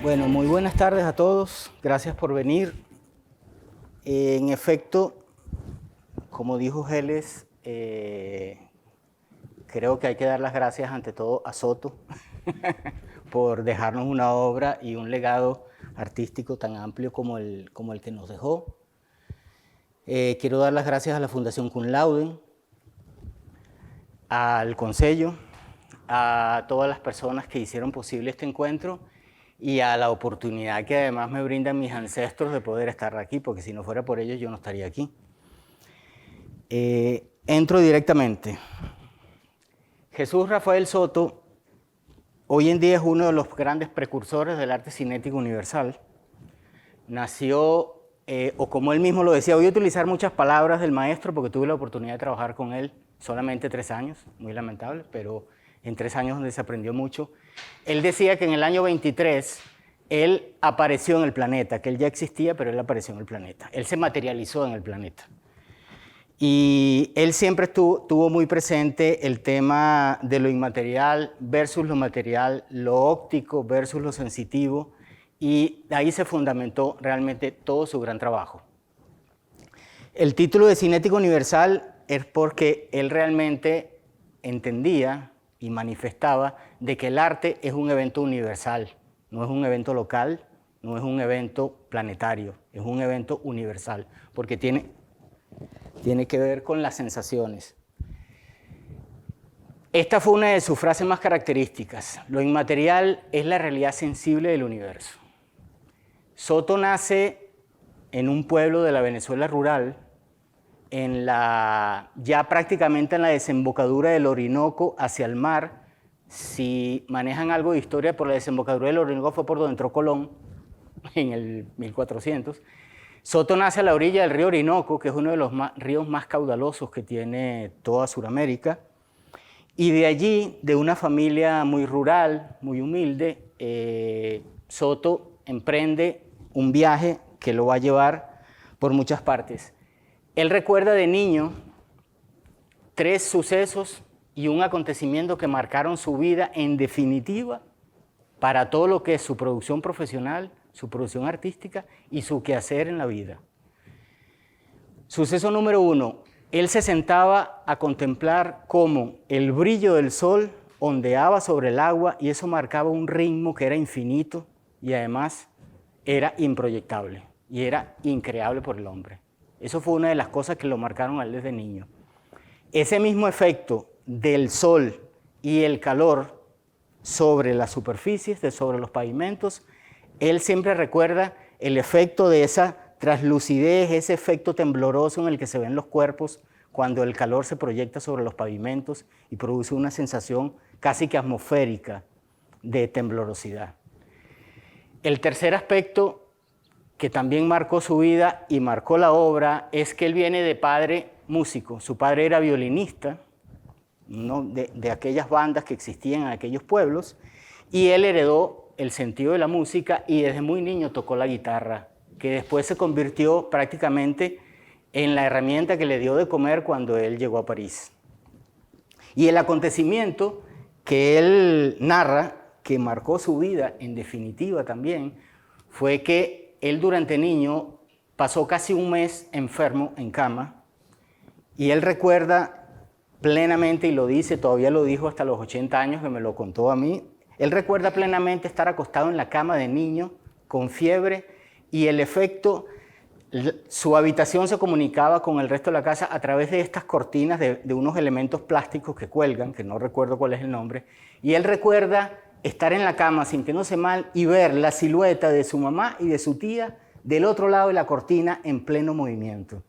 Bueno, muy buenas tardes a todos. Gracias por venir. En efecto, como dijo Geles, creo que hay que dar las gracias ante todo a Soto por dejarnos una obra y un legado artístico tan amplio como el que nos dejó. Quiero dar las gracias a la Fundación Cum Laude, al Consejo, a todas las personas que hicieron posible este encuentro y a la oportunidad que además me brindan mis ancestros de poder estar aquí, porque si no fuera por ellos yo no estaría aquí. Entro directamente. Jesús Rafael Soto hoy en día es uno de los grandes precursores del arte cinético universal. Nació, o como él mismo lo decía, voy a utilizar muchas palabras del maestro porque tuve la oportunidad de trabajar con él solamente 3 años, muy lamentable, pero en 3 años donde se aprendió mucho. Él decía que en el año 23 él apareció en el planeta, que él ya existía, pero él apareció en el planeta. Él se materializó en el planeta. Y él siempre tuvo muy presente el tema de lo inmaterial versus lo material, lo óptico versus lo sensitivo, y ahí se fundamentó realmente todo su gran trabajo. El título de Cinético Universal es porque él realmente entendía y manifestaba de que el arte es un evento universal, no es un evento local, no es un evento planetario, es un evento universal, porque tiene que ver con las sensaciones. Esta fue una de sus frases más características: lo inmaterial es la realidad sensible del universo. Soto nace en un pueblo de la Venezuela rural, ya prácticamente en la desembocadura del Orinoco hacia el mar. Si manejan algo de historia, por la desembocadura del Orinoco fue por donde entró Colón en el 1400. Soto nace a la orilla del río Orinoco, que es uno de los ríos más caudalosos que tiene toda Sudamérica, y de allí, de una familia muy rural, muy humilde, Soto emprende un viaje que lo va a llevar por muchas partes. Él recuerda de niño 3 sucesos y un acontecimiento que marcaron su vida en definitiva para todo lo que es su producción profesional, su producción artística y su quehacer en la vida. Suceso número 1, él se sentaba a contemplar cómo el brillo del sol ondeaba sobre el agua y eso marcaba un ritmo que era infinito y además era improyectable y era increable por el hombre. Eso fue una de las cosas que lo marcaron a él desde niño. Ese mismo efecto del sol y el calor sobre las superficies, sobre los pavimentos, él siempre recuerda el efecto de esa translucidez, ese efecto tembloroso en el que se ven los cuerpos cuando el calor se proyecta sobre los pavimentos y produce una sensación casi que atmosférica de temblorosidad. El tercer aspecto que también marcó su vida y marcó la obra es que él viene de padre músico. Su padre era violinista, ¿no? de aquellas bandas que existían en aquellos pueblos, y él heredó el sentido de la música y desde muy niño tocó la guitarra, que después se convirtió prácticamente en la herramienta que le dio de comer cuando él llegó a París. Y el acontecimiento que él narra, que marcó su vida en definitiva también, fue que él durante niño pasó casi un mes enfermo en cama y él recuerda plenamente, y lo dice, todavía lo dijo hasta los 80 años que me lo contó a mí, él recuerda plenamente estar acostado en la cama de niño con fiebre y el efecto, su habitación se comunicaba con el resto de la casa a través de estas cortinas de unos elementos plásticos que cuelgan, que no recuerdo cuál es el nombre, y él recuerda estar en la cama sintiéndose mal y ver la silueta de su mamá y de su tía del otro lado de la cortina en pleno movimiento.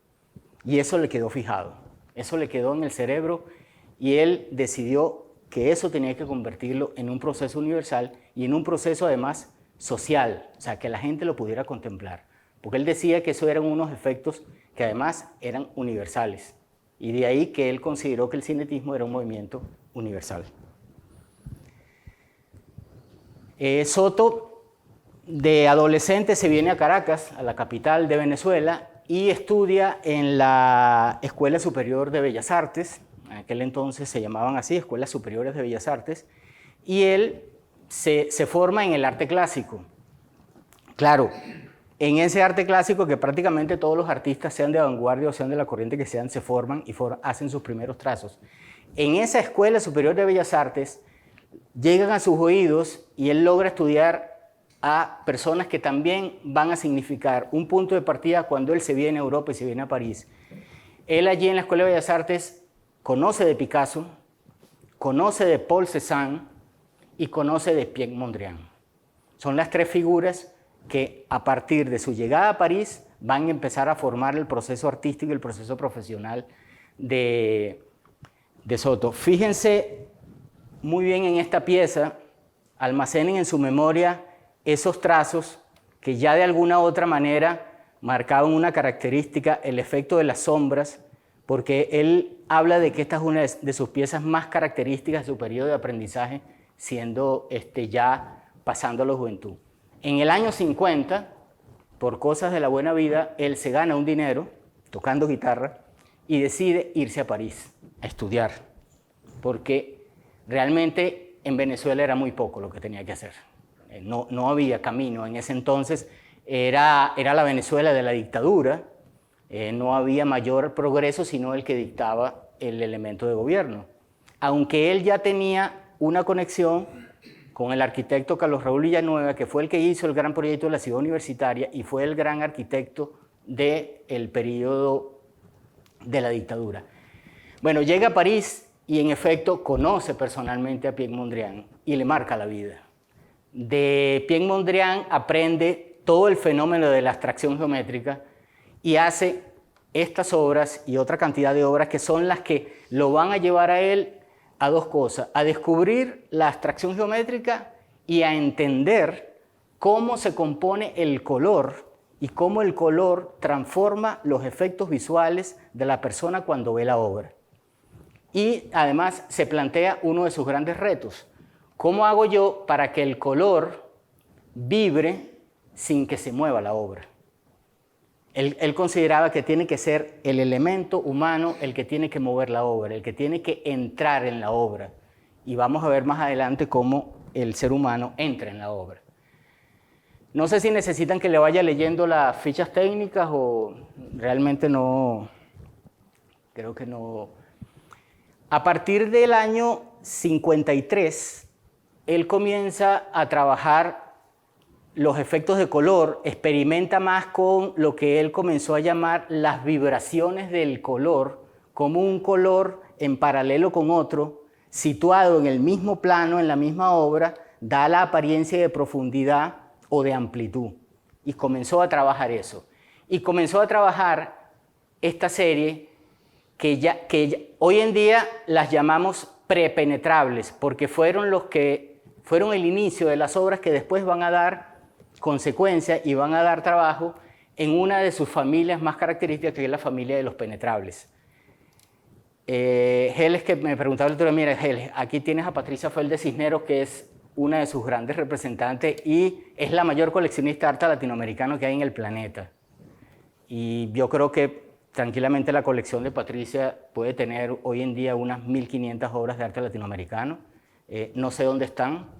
Y eso le quedó fijado, eso le quedó en el cerebro y él decidió que eso tenía que convertirlo en un proceso universal y en un proceso además social, o sea, que la gente lo pudiera contemplar. Porque él decía que eso eran unos efectos que además eran universales. Y de ahí que él consideró que el cinetismo era un movimiento universal. Soto, de adolescente, se viene a Caracas, a la capital de Venezuela, y estudia en la Escuela Superior de Bellas Artes. En aquel entonces se llamaban así, Escuelas Superiores de Bellas Artes, y él se forma en el arte clásico. Claro, en ese arte clásico que prácticamente todos los artistas, sean de vanguardia o sean de la corriente que sean, se forman y hacen sus primeros trazos. En esa Escuela Superior de Bellas Artes llegan a sus oídos y él logra estudiar a personas que también van a significar un punto de partida cuando él se viene a Europa y se viene a París. Él allí en la Escuela de Bellas Artes conoce de Picasso, conoce de Paul Cézanne y conoce de Piet Mondrian. Son las tres figuras que a partir de su llegada a París van a empezar a formar el proceso artístico y el proceso profesional de Soto. Fíjense muy bien en esta pieza, almacenen en su memoria esos trazos que ya de alguna u otra manera marcaban una característica, el efecto de las sombras, porque él habla de que esta es una de sus piezas más características de su periodo de aprendizaje, siendo ya pasando a la juventud. En el año 50, por cosas de la buena vida, él se gana un dinero tocando guitarra y decide irse a París a estudiar, porque realmente en Venezuela era muy poco lo que tenía que hacer. No había camino. En ese entonces era la Venezuela de la dictadura, no había mayor progreso sino el que dictaba el elemento de gobierno. Aunque él ya tenía una conexión con el arquitecto Carlos Raúl Villanueva, que fue el que hizo el gran proyecto de la ciudad universitaria y fue el gran arquitecto del periodo de la dictadura. Bueno, llega a París y en efecto conoce personalmente a Piet Mondrian y le marca la vida. De Piet Mondrian aprende todo el fenómeno de la abstracción geométrica y hace estas obras y otra cantidad de obras que son las que lo van a llevar a él a dos cosas: a descubrir la abstracción geométrica y a entender cómo se compone el color y cómo el color transforma los efectos visuales de la persona cuando ve la obra. Y además se plantea uno de sus grandes retos: ¿cómo hago yo para que el color vibre sin que se mueva la obra? Él consideraba que tiene que ser el elemento humano el que tiene que mover la obra, el que tiene que entrar en la obra. Y vamos a ver más adelante cómo el ser humano entra en la obra. No sé si necesitan que le vaya leyendo las fichas técnicas o realmente no, creo que no. A partir del año 53, él comienza a trabajar los efectos de color, experimenta más con lo que él comenzó a llamar las vibraciones del color, como un color en paralelo con otro, situado en el mismo plano, en la misma obra, da la apariencia de profundidad o de amplitud. Y comenzó a trabajar eso. Y comenzó a trabajar esta serie que hoy en día las llamamos prepenetrables, porque fueron el inicio de las obras que después van a dar consecuencia y van a dar trabajo en una de sus familias más características, que es la familia de los penetrables. Geles, que me preguntaba el otro día, mira, Geles, aquí tienes a Patricia Felde Cisneros, que es una de sus grandes representantes y es la mayor coleccionista de arte latinoamericano que hay en el planeta. Y yo creo que tranquilamente la colección de Patricia puede tener hoy en día unas 1.500 obras de arte latinoamericano. No sé dónde están.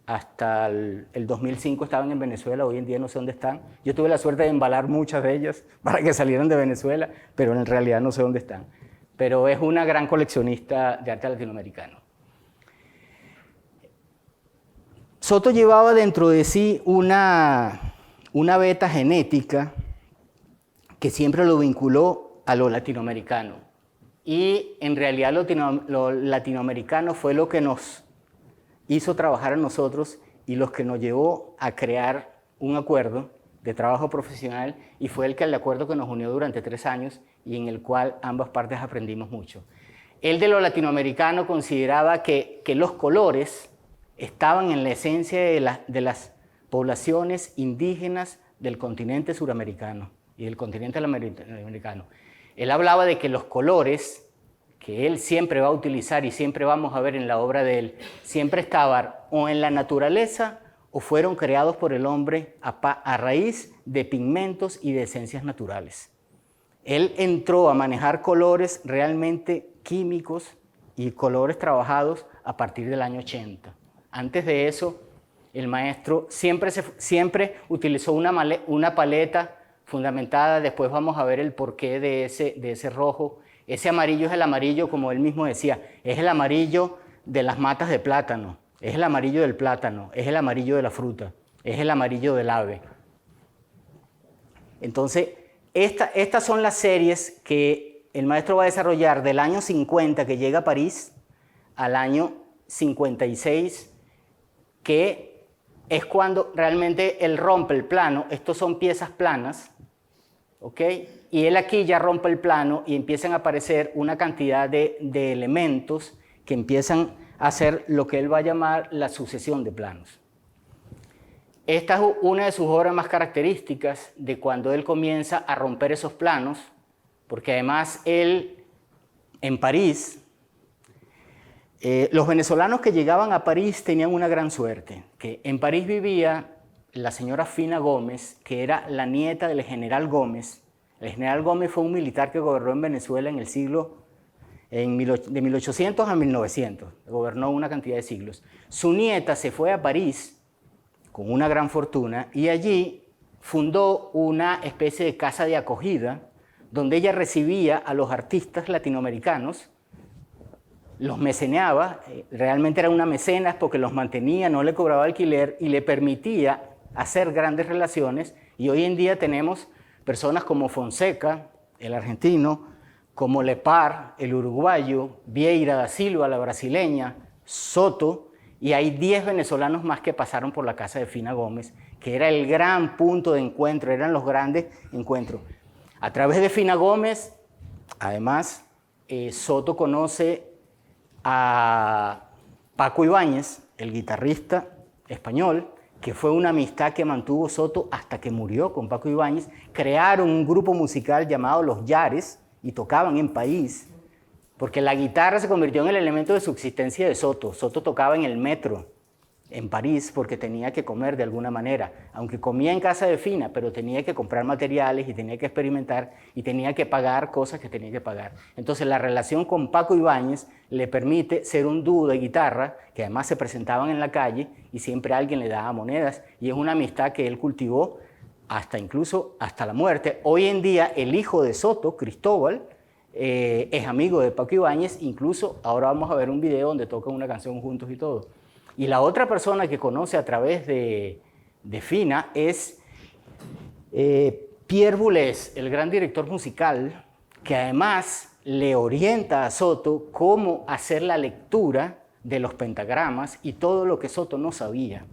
Hasta el 2005 estaban en Venezuela, hoy en día no sé dónde están. Yo tuve la suerte de embalar muchas de ellas para que salieran de Venezuela, pero en realidad no sé dónde están. Pero es una gran coleccionista de arte latinoamericano. Soto llevaba dentro de sí una beta genética que siempre lo vinculó a lo latinoamericano. Y en realidad lo latinoamericano fue lo que nos hizo trabajar a nosotros y los que nos llevó a crear un acuerdo de trabajo profesional, y fue el acuerdo que nos unió durante 3 años y en el cual ambas partes aprendimos mucho. Él de lo latinoamericano consideraba que los colores estaban en la esencia de las poblaciones indígenas del continente suramericano y del continente latinoamericano. Él hablaba de que los colores que él siempre va a utilizar y siempre vamos a ver en la obra de él, siempre estaban o en la naturaleza o fueron creados por el hombre a raíz de pigmentos y de esencias naturales. Él entró a manejar colores realmente químicos y colores trabajados a partir del año 80. Antes de eso, el maestro siempre utilizó una paleta fundamentada. Después vamos a ver el porqué de ese rojo. Ese amarillo es el amarillo, como él mismo decía, es el amarillo de las matas de plátano, es el amarillo del plátano, es el amarillo de la fruta, es el amarillo del ave. Entonces, estas son las series que el maestro va a desarrollar del año 50, que llega a París, al año 56, que es cuando realmente él rompe el plano. Estos son piezas planas, ¿ok? Y él aquí ya rompe el plano y empiezan a aparecer una cantidad de elementos que empiezan a hacer lo que él va a llamar la sucesión de planos. Esta es una de sus obras más características de cuando él comienza a romper esos planos, porque además él, en París, los venezolanos que llegaban a París tenían una gran suerte, que en París vivía la señora Fina Gómez, que era la nieta del general Gómez. El general Gómez fue un militar que gobernó en Venezuela en el siglo de 1800 a 1900, gobernó una cantidad de siglos. Su nieta se fue a París con una gran fortuna y allí fundó una especie de casa de acogida donde ella recibía a los artistas latinoamericanos, los meceneaba, realmente era una mecenas porque los mantenía, no le cobraba alquiler y le permitía hacer grandes relaciones. Y hoy en día tenemos personas como Fonseca, el argentino, como Lepar, el uruguayo, Vieira da Silva, la brasileña, Soto, y hay 10 venezolanos más que pasaron por la casa de Fina Gómez, que era el gran punto de encuentro, eran los grandes encuentros. A través de Fina Gómez, además, Soto conoce a Paco Ibáñez, el guitarrista español, que fue una amistad que mantuvo Soto hasta que murió con Paco Ibáñez. Crearon un grupo musical llamado Los Yares y tocaban en París, porque la guitarra se convirtió en el elemento de subsistencia de Soto. Soto tocaba en el metro en París porque tenía que comer de alguna manera, aunque comía en casa de Fina, pero tenía que comprar materiales y tenía que experimentar y tenía que pagar cosas que tenía que pagar. Entonces la relación con Paco Ibáñez le permite ser un dúo de guitarra, que además se presentaban en la calle y siempre alguien le daba monedas, y es una amistad que él cultivó incluso hasta la muerte. Hoy en día el hijo de Soto, Cristóbal, es amigo de Paco Ibáñez, incluso ahora vamos a ver un video donde tocan una canción juntos y todo. Y la otra persona que conoce a través de Fina es Pierre Boulez, el gran director musical, que además le orienta a Soto cómo hacer la lectura de los pentagramas y todo lo que Soto no sabía.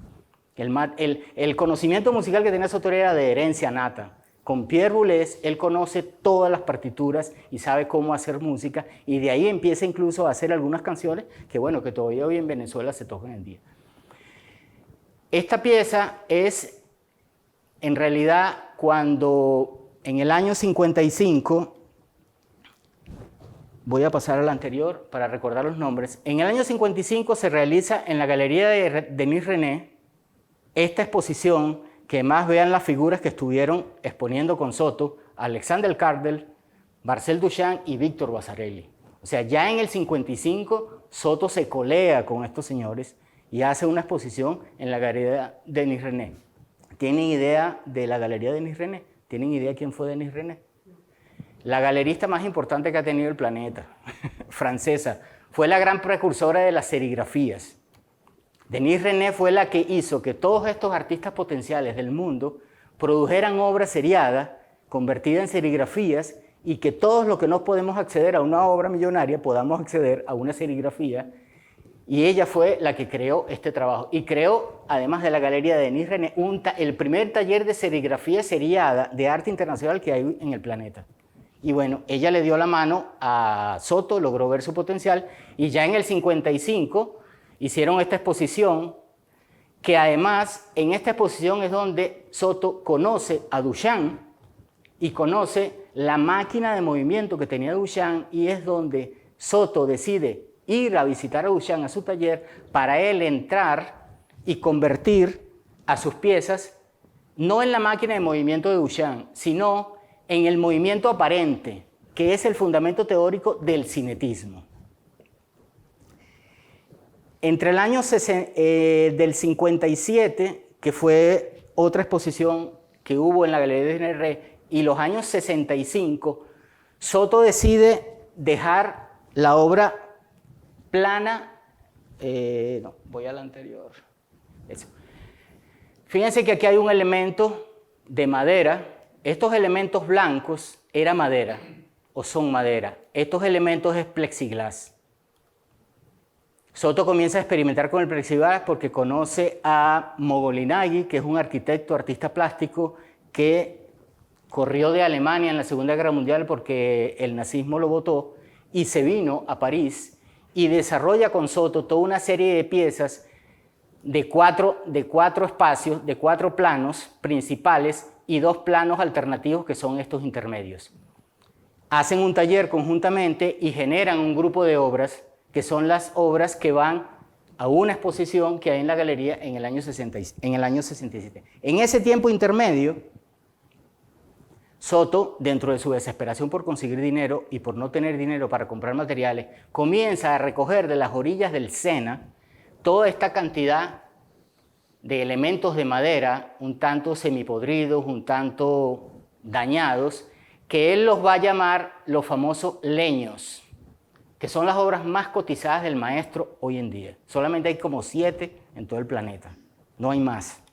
El conocimiento musical que tenía Soto era de herencia nata. Con Pierre Boulez, él conoce todas las partituras y sabe cómo hacer música, y de ahí empieza incluso a hacer algunas canciones que, bueno, que todavía hoy en Venezuela se tocan en día. Esta pieza es, en realidad, cuando en el año 55, voy a pasar al anterior para recordar los nombres, en el año 55 se realiza en la Galería de Denis René esta exposición, que más vean las figuras que estuvieron exponiendo con Soto, Alexander Cardel, Marcel Duchamp y Víctor Vasarely. O sea, ya en el 55 Soto se colea con estos señores y hace una exposición en la Galería de Denis René. ¿Tienen idea de la Galería de Denis René? ¿Tienen idea quién fue Denis René? La galerista más importante que ha tenido el planeta, francesa. Fue la gran precursora de las serigrafías. Denis René fue la que hizo que todos estos artistas potenciales del mundo produjeran obras seriadas, convertidas en serigrafías, y que todos los que no podemos acceder a una obra millonaria podamos acceder a una serigrafía. Y ella fue la que creó este trabajo. Y creó, además de la Galería de Denis René, el primer taller de serigrafía seriada de arte internacional que hay en el planeta. Y bueno, ella le dio la mano a Soto, logró ver su potencial, y ya en el 55 hicieron esta exposición, que además en esta exposición es donde Soto conoce a Duchamp y conoce la máquina de movimiento que tenía Duchamp, y es donde Soto decide ir a visitar a Duchamp a su taller para él entrar y convertir a sus piezas no en la máquina de movimiento de Duchamp, sino en el movimiento aparente, que es el fundamento teórico del cinetismo. Entre el año del 57, que fue otra exposición que hubo en la Galería de Disney, y los años 65, Soto decide dejar la obra plana. No, voy a la anterior. Eso. Fíjense que aquí hay un elemento de madera. Estos elementos blancos era madera o son madera. Estos elementos es plexiglas. Soto comienza a experimentar con el plexiglas porque conoce a Mogolinagui, que es un arquitecto, artista plástico, que corrió de Alemania en la Segunda Guerra Mundial porque el nazismo lo botó y se vino a París y desarrolla con Soto toda una serie de piezas de cuatro espacios, de 4 planos principales y 2 planos alternativos que son estos intermedios. Hacen un taller conjuntamente y generan un grupo de obras que son las obras que van a una exposición que hay en la galería en el año 67. En ese tiempo intermedio, Soto, dentro de su desesperación por conseguir dinero y por no tener dinero para comprar materiales, comienza a recoger de las orillas del Sena toda esta cantidad de elementos de madera, un tanto semipodridos, un tanto dañados, que él los va a llamar los famosos leños, que son las obras más cotizadas del maestro hoy en día. Solamente hay como 7 en todo el planeta, no hay más.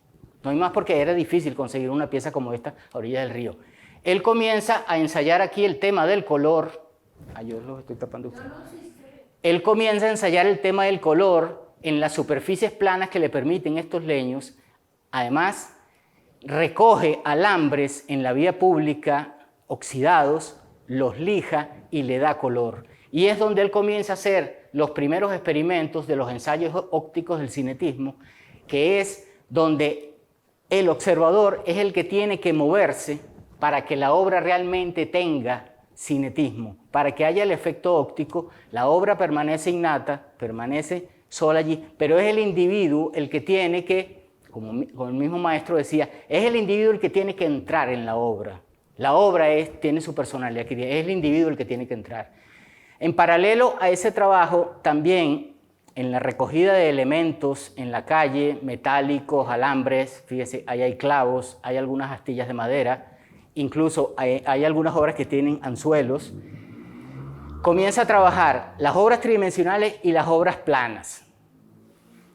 No hay más porque era difícil conseguir una pieza como esta a orillas del río. Él comienza a ensayar aquí el tema del color. Yo los estoy tapando. Él comienza a ensayar el tema del color en las superficies planas que le permiten estos leños. Además, recoge alambres en la vía pública oxidados, los lija y le da color. Y es donde él comienza a hacer los primeros experimentos de los ensayos ópticos del cinetismo, que es donde el observador es el que tiene que moverse para que la obra realmente tenga cinetismo, para que haya el efecto óptico. La obra permanece innata, permanece sola allí, pero es el individuo el que tiene que, como el mismo maestro decía, es el individuo el que tiene que entrar en la obra. La obra tiene su personalidad, es el individuo el que tiene que entrar. En paralelo a ese trabajo, también en la recogida de elementos en la calle, metálicos, alambres, fíjese, ahí hay clavos, hay algunas astillas de madera, incluso hay algunas obras que tienen anzuelos. Comienza a trabajar las obras tridimensionales y las obras planas.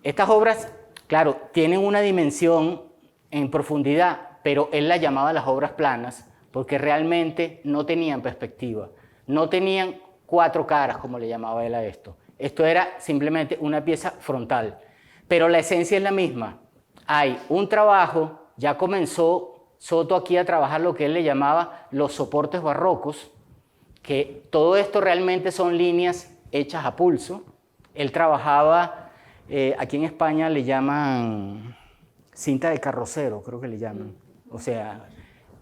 Estas obras, claro, tienen una dimensión en profundidad, pero él las llamaba las obras planas porque realmente no tenían perspectiva, no tenían 4 caras, como le llamaba él a esto. Esto era simplemente una pieza frontal, pero la esencia es la misma. Hay un trabajo, ya comenzó Soto aquí a trabajar lo que él le llamaba los soportes barrocos, que todo esto realmente son líneas hechas a pulso. Él trabajaba, aquí en España le llaman cinta de carrocero, creo que le llaman. O sea,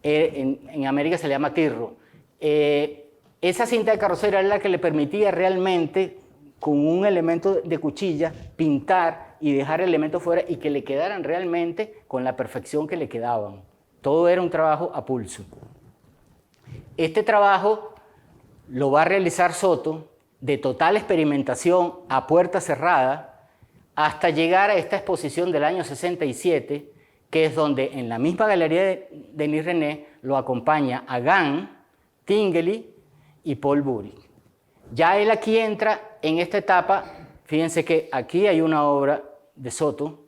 en América se le llama tirro. Esa cinta de carrocero es la que le permitía realmente, con un elemento de cuchilla, pintar y dejar elementos fuera y que le quedaran realmente con la perfección que le quedaban. Todo era un trabajo a pulso. Este trabajo lo va a realizar Soto de total experimentación a puerta cerrada hasta llegar a esta exposición del año 67, que es donde en la misma galería de Denis René lo acompaña a Gauguin, Tinguely y Paul Boury. Ya él aquí entra en esta etapa, fíjense que aquí hay una obra de Soto,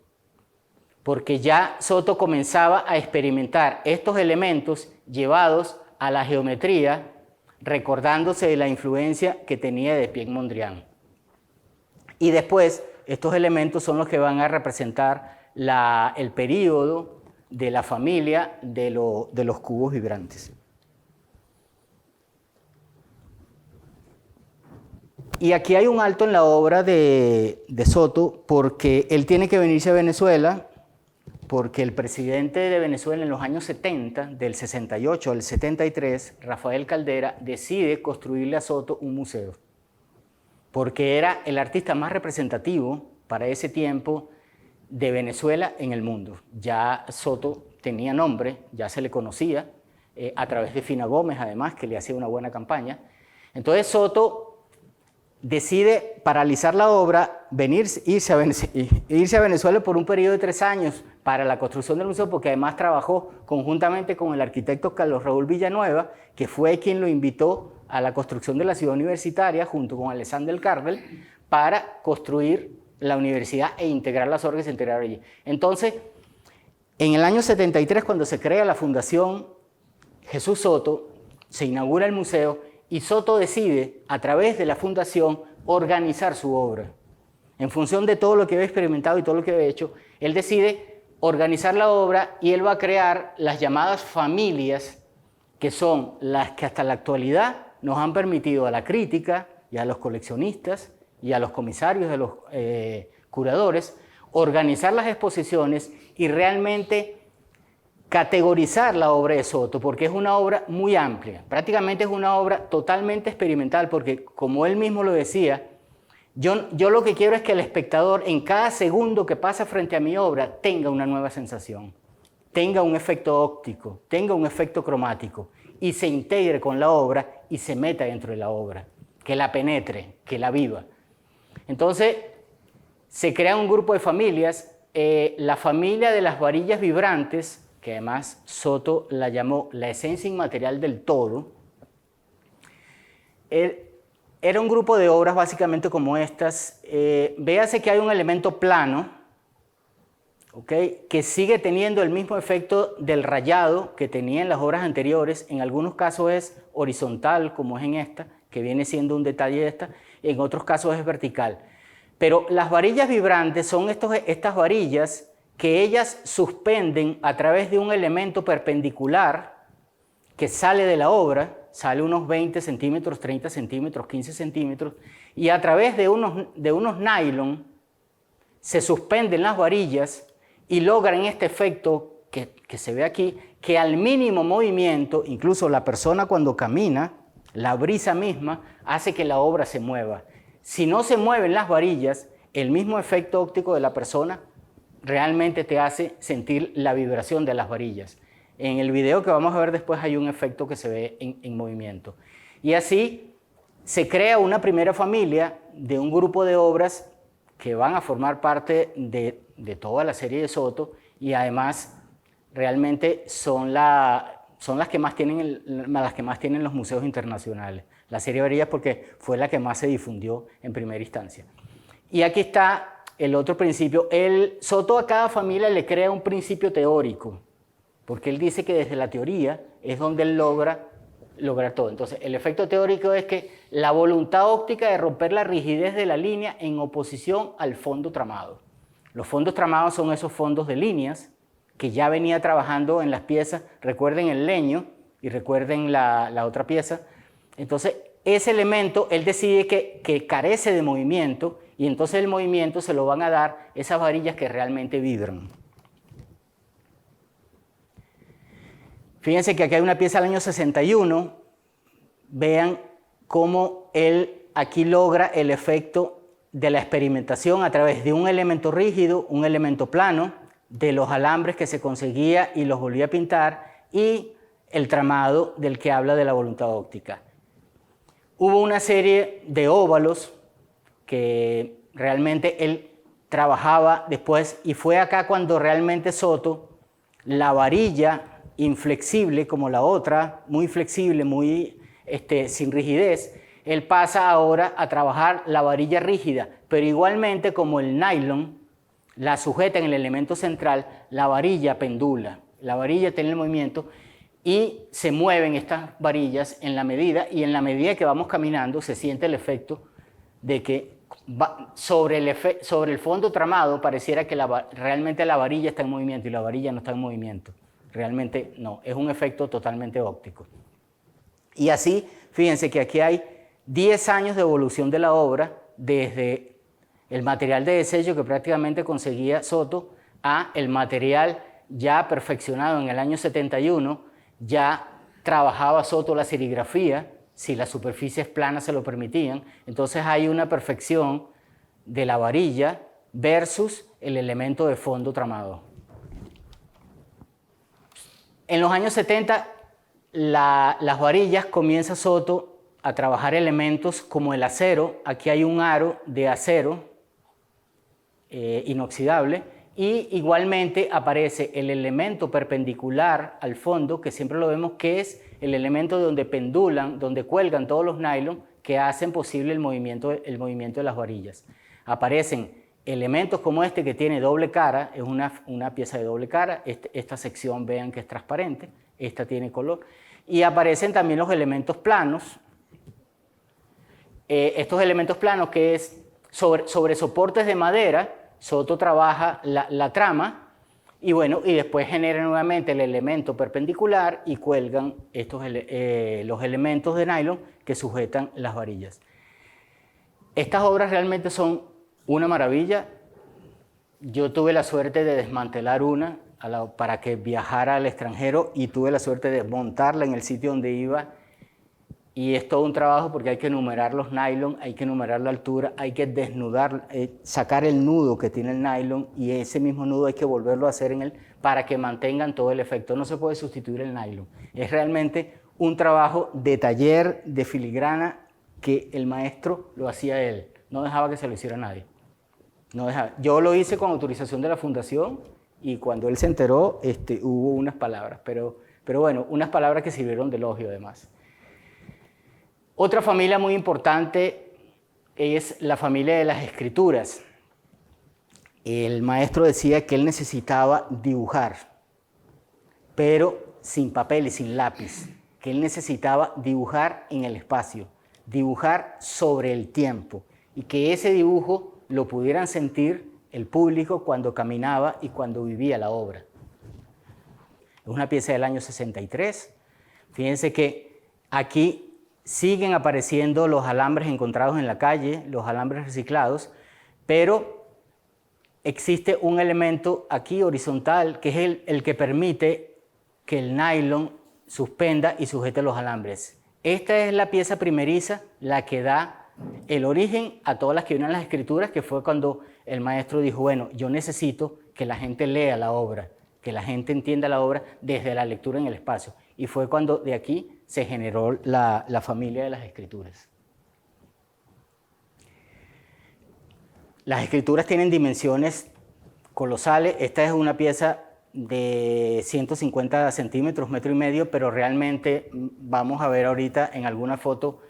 porque ya Soto comenzaba a experimentar estos elementos llevados a la geometría, recordándose de la influencia que tenía de Piet Mondrian. Y después, estos elementos son los que van a representar el período de la familia de los cubos vibrantes. Y aquí hay un alto en la obra de Soto, porque él tiene que venirse a Venezuela, porque el presidente de Venezuela en los años 70, del 68 al 73, Rafael Caldera, decide construirle a Soto un museo, porque era el artista más representativo para ese tiempo de Venezuela en el mundo. Ya Soto tenía nombre, ya se le conocía, a través de Fina Gómez, además, que le hacía una buena campaña. Entonces Soto decide paralizar la obra, irse a Venezuela por un periodo de 3 años para la construcción del museo, porque además trabajó conjuntamente con el arquitecto Carlos Raúl Villanueva, que fue quien lo invitó a la construcción de la ciudad universitaria, junto con Alexander Cardel, para construir la universidad e integrar las obras que se integraron allí. Entonces, en el año 73, cuando se crea la Fundación Jesús Soto, se inaugura el museo y Soto decide, a través de la fundación, organizar su obra. En función de todo lo que había experimentado y todo lo que había hecho, él decide organizar la obra y él va a crear las llamadas familias, que son las que hasta la actualidad nos han permitido a la crítica y a los coleccionistas y a los comisarios, a los curadores, organizar las exposiciones y realmente categorizar la obra de Soto, porque es una obra muy amplia, prácticamente es una obra totalmente experimental, porque como él mismo lo decía, yo lo que quiero es que el espectador en cada segundo que pasa frente a mi obra tenga una nueva sensación, tenga un efecto óptico, tenga un efecto cromático y se integre con la obra y se meta dentro de la obra, que la penetre, que la viva. Entonces se crea un grupo de familias, la familia de las varillas vibrantes, que además Soto la llamó la esencia inmaterial del todo. Era un grupo de obras básicamente como estas. Véase que hay un elemento plano, ¿okay?, que sigue teniendo el mismo efecto del rayado que tenía en las obras anteriores. En algunos casos es horizontal, como es en esta, que viene siendo un detalle de esta, en otros casos es vertical. Pero las varillas vibrantes son estas varillas que ellas suspenden a través de un elemento perpendicular que sale de la obra, sale unos 20 centímetros, 30 centímetros, 15 centímetros, y a través de unos nylon se suspenden las varillas y logran este efecto que se ve aquí, que al mínimo movimiento, incluso la persona cuando camina, la brisa misma hace que la obra se mueva. Si no se mueven las varillas, el mismo efecto óptico de la persona realmente te hace sentir la vibración de las varillas. En el video que vamos a ver después hay un efecto que se ve en movimiento. Y así se crea una primera familia de un grupo de obras que van a formar parte de toda la serie de Soto y además realmente son las que más tienen los museos internacionales. La serie de varillas porque fue la que más se difundió en primera instancia. Y aquí está el otro principio. Soto a cada familia le crea un principio teórico, porque él dice que desde la teoría es donde él logra todo. Entonces, el efecto teórico es que la voluntad óptica de romper la rigidez de la línea en oposición al fondo tramado. Los fondos tramados son esos fondos de líneas que ya venía trabajando en las piezas. Recuerden el leño y recuerden la otra pieza. Entonces, ese elemento, él decide que carece de movimiento y entonces el movimiento se lo van a dar esas varillas que realmente vibran. Fíjense que aquí hay una pieza del año 61. Vean cómo él aquí logra el efecto de la experimentación a través de un elemento rígido, un elemento plano, de los alambres que se conseguía y los volvía a pintar y el tramado del que habla de la voluntad óptica. Hubo una serie de óvalos que realmente él trabajaba después y fue acá cuando realmente Soto, la varilla inflexible como la otra, muy flexible, muy sin rigidez, él pasa ahora a trabajar la varilla rígida, pero igualmente como el nylon la sujeta en el elemento central, la varilla pendula, la varilla tiene el movimiento y se mueven estas varillas en la medida que vamos caminando se siente el efecto de que sobre el fondo tramado pareciera que realmente la varilla está en movimiento y la varilla no está en movimiento. Realmente no, es un efecto totalmente óptico. Y así, fíjense que aquí hay 10 años de evolución de la obra, desde el material de desello que prácticamente conseguía Soto a el material ya perfeccionado en el año 71, ya trabajaba Soto la serigrafía, si las superficies planas se lo permitían, entonces hay una perfección de la varilla versus el elemento de fondo tramado. En los años 70, las varillas comienza Soto a trabajar elementos como el acero. Aquí hay un aro de acero inoxidable, y igualmente aparece el elemento perpendicular al fondo, que siempre lo vemos, que es el elemento donde pendulan, donde cuelgan todos los nylon que hacen posible el movimiento de las varillas. Aparecen elementos como este que tiene doble cara, es una pieza de doble cara, esta sección vean que es transparente, esta tiene color, y aparecen también los elementos planos. Estos elementos planos que es sobre soportes de madera. Soto trabaja la trama y bueno, y después genera nuevamente el elemento perpendicular y cuelgan los elementos de nylon que sujetan las varillas. Estas obras realmente son una maravilla. Yo tuve la suerte de desmantelar una para que viajara al extranjero y tuve la suerte de montarla en el sitio donde iba. Y es todo un trabajo porque hay que numerar los nylon, hay que numerar la altura, hay que desnudar, sacar el nudo que tiene el nylon, y ese mismo nudo hay que volverlo a hacer en él para que mantengan todo el efecto. No se puede sustituir el nylon. Es realmente un trabajo de taller, de filigrana, que el maestro lo hacía él. No dejaba que se lo hiciera nadie. No dejaba. Yo lo hice con autorización de la fundación y cuando él se enteró hubo unas palabras, pero bueno, unas palabras que sirvieron de elogio además. Otra familia muy importante es la familia de las escrituras. El maestro decía que él necesitaba dibujar, pero sin papel y sin lápiz, que él necesitaba dibujar en el espacio, dibujar sobre el tiempo, y que ese dibujo lo pudieran sentir el público cuando caminaba y cuando vivía la obra. Es una pieza del año 63. Fíjense que aquí siguen apareciendo los alambres encontrados en la calle, los alambres reciclados, pero existe un elemento aquí horizontal que es el que permite que el nylon suspenda y sujete los alambres. Esta es la pieza primeriza, la que da el origen a todas las que vienen las escrituras, que fue cuando el maestro dijo, bueno, yo necesito que la gente lea la obra, que la gente entienda la obra desde la lectura en el espacio. Y fue cuando de aquí se generó la familia de las escrituras. Las escrituras tienen dimensiones colosales. Esta es una pieza de 150 centímetros, 1,5 metros, pero realmente vamos a ver ahorita en alguna foto.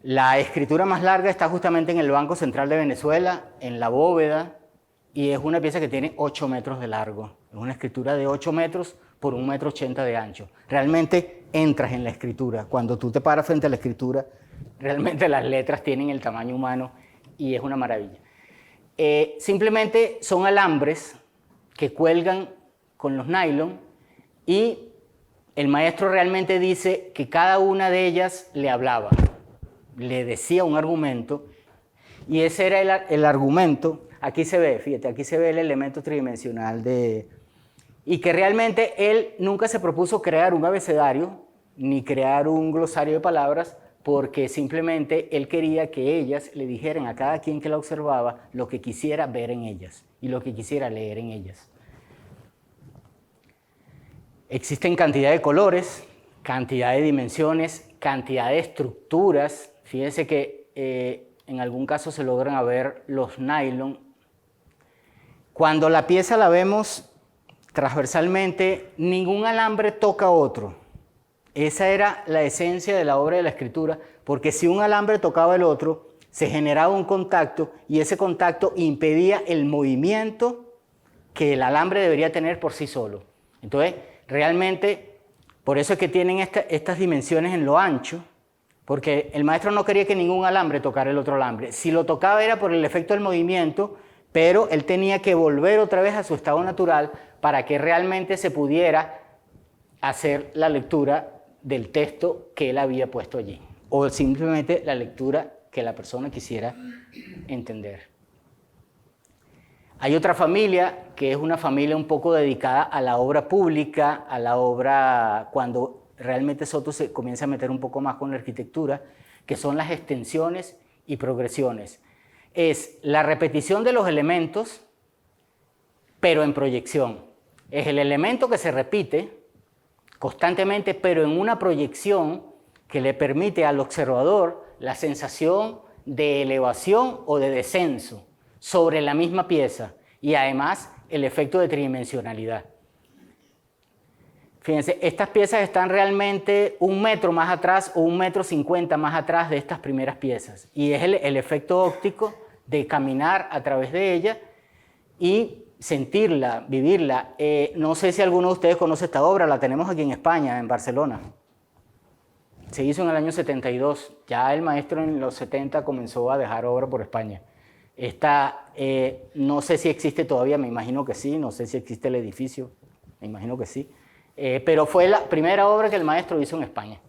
La escritura más larga está justamente en el Banco Central de Venezuela, en la bóveda, y es una pieza que tiene 8 metros de largo. Es una escritura de 8 metros por 1,80 m de ancho. Realmente entras en la escritura. Cuando tú te paras frente a la escritura, realmente las letras tienen el tamaño humano y es una maravilla. Simplemente son alambres que cuelgan con los nylon y el maestro realmente dice que cada una de ellas le hablaba, le decía un argumento, y ese era el argumento. Aquí se ve, fíjate, aquí se ve el elemento tridimensional y que realmente él nunca se propuso crear un abecedario ni crear un glosario de palabras, porque simplemente él quería que ellas le dijeran a cada quien que la observaba lo que quisiera ver en ellas y lo que quisiera leer en ellas. Existen cantidad de colores, cantidad de dimensiones, cantidad de estructuras. Fíjense que en algún caso se logran ver los nylon. Cuando la pieza la vemos transversalmente, ningún alambre toca otro. Esa era la esencia de la obra de la escritura, porque si un alambre tocaba el otro, se generaba un contacto y ese contacto impedía el movimiento que el alambre debería tener por sí solo. Entonces, realmente, por eso es que tienen estas dimensiones en lo ancho, porque el maestro no quería que ningún alambre tocara el otro alambre. Si lo tocaba era por el efecto del movimiento, pero él tenía que volver otra vez a su estado natural para que realmente se pudiera hacer la lectura del texto que él había puesto allí, o simplemente la lectura que la persona quisiera entender. Hay otra familia que es una familia un poco dedicada a la obra pública, a la obra cuando realmente Soto se comienza a meter un poco más con la arquitectura, que son las extensiones y progresiones. Es la repetición de los elementos, pero en proyección. Es el elemento que se repite constantemente, pero en una proyección que le permite al observador la sensación de elevación o de descenso sobre la misma pieza y además el efecto de tridimensionalidad. Fíjense, estas piezas están realmente 1 metro más atrás o 1,50 m más atrás de estas primeras piezas y es el efecto óptico de caminar a través de ella y sentirla, vivirla. No sé si alguno de ustedes conoce esta obra, la tenemos aquí en España, en Barcelona. Se hizo en el año 72, ya el maestro en los 70 comenzó a dejar obra por España. Esta, no sé si existe todavía, me imagino que sí, no sé si existe el edificio, me imagino que sí, pero fue la primera obra que el maestro hizo en España.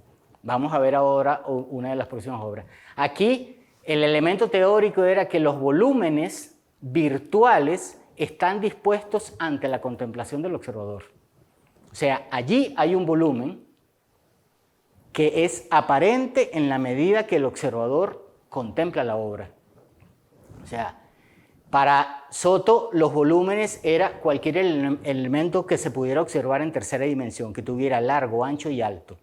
Vamos a ver ahora una de las próximas obras. Aquí el elemento teórico era que los volúmenes virtuales están dispuestos ante la contemplación del observador. O sea, allí hay un volumen que es aparente en la medida que el observador contempla la obra. O sea, para Soto los volúmenes era cualquier elemento que se pudiera observar en tercera dimensión, que tuviera largo, ancho y alto.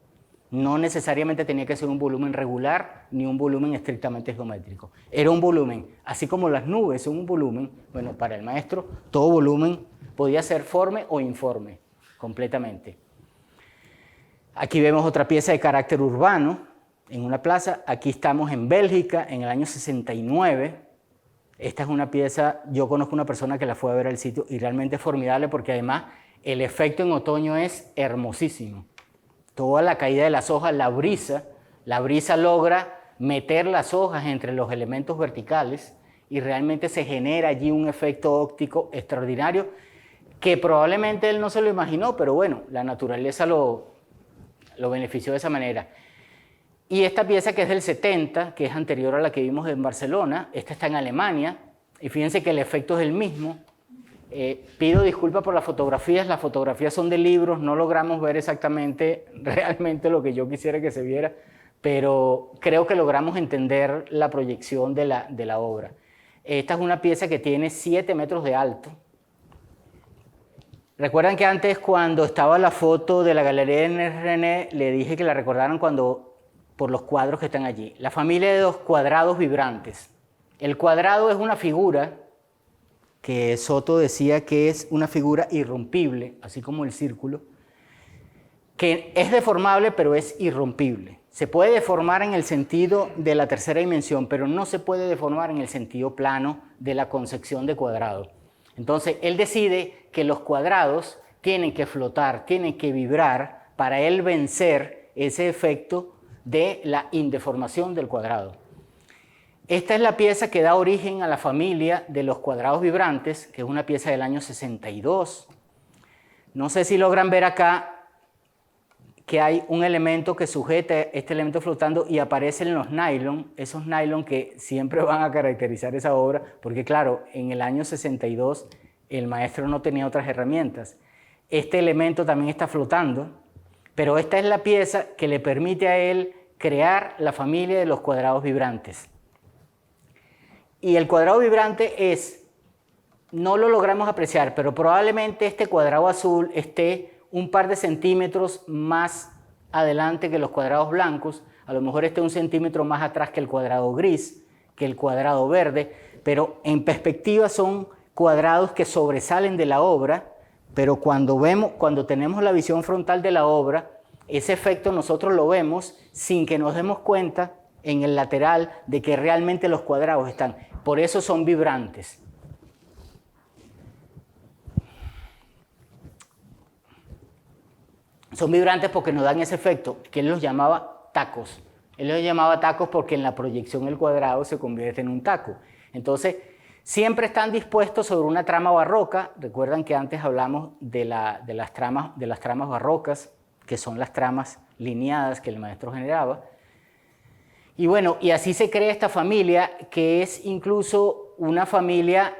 No necesariamente tenía que ser un volumen regular ni un volumen estrictamente geométrico. Era un volumen, así como las nubes son un volumen, bueno, para el maestro todo volumen podía ser forme o informe, completamente. Aquí vemos otra pieza de carácter urbano en una plaza. Aquí estamos en Bélgica en el año 69. Esta es una pieza, yo conozco una persona que la fue a ver al sitio y realmente es formidable porque además el efecto en otoño es hermosísimo. Toda la caída de las hojas, la brisa logra meter las hojas entre los elementos verticales y realmente se genera allí un efecto óptico extraordinario que probablemente él no se lo imaginó, pero bueno, la naturaleza lo benefició de esa manera. Y esta pieza que es del 70, que es anterior a la que vimos en Barcelona, esta está en Alemania, y fíjense que el efecto es el mismo. Pido disculpas por las fotografías son de libros, no logramos ver exactamente realmente lo que yo quisiera que se viera, pero creo que logramos entender la proyección de la obra. Esta es una pieza que tiene 7 metros de alto. Recuerdan que antes cuando estaba la foto de la Galería de René, le dije que la recordaran por los cuadros que están allí. La familia de los cuadrados vibrantes. El cuadrado es una figura que Soto decía que es una figura irrompible, así como el círculo, que es deformable pero es irrompible. Se puede deformar en el sentido de la tercera dimensión, pero no se puede deformar en el sentido plano de la concepción de cuadrado. Entonces, él decide que los cuadrados tienen que flotar, tienen que vibrar para él vencer ese efecto de la indeformación del cuadrado. Esta es la pieza que da origen a la familia de los cuadrados vibrantes, que es una pieza del año 62. No sé si logran ver acá que hay un elemento que sujeta este elemento flotando y aparecen los nylon, esos nylon que siempre van a caracterizar esa obra, porque claro, en el año 62 el maestro no tenía otras herramientas. Este elemento también está flotando, pero esta es la pieza que le permite a él crear la familia de los cuadrados vibrantes. Y el cuadrado vibrante no lo logramos apreciar, pero probablemente este cuadrado azul esté un par de centímetros más adelante que los cuadrados blancos, a lo mejor esté 1 centímetro más atrás que el cuadrado gris, que el cuadrado verde, pero en perspectiva son cuadrados que sobresalen de la obra, pero cuando tenemos la visión frontal de la obra, ese efecto nosotros lo vemos sin que nos demos cuenta en el lateral de que realmente los cuadrados están. Por eso son vibrantes. Son vibrantes porque nos dan ese efecto, que él los llamaba tacos. Él los llamaba tacos porque en la proyección el cuadrado se convierte en un taco. Entonces, siempre están dispuestos sobre una trama barroca. Recuerdan que antes hablamos de las tramas barrocas, que son las tramas lineadas que el maestro generaba. Y bueno, y así se crea esta familia, que es incluso una familia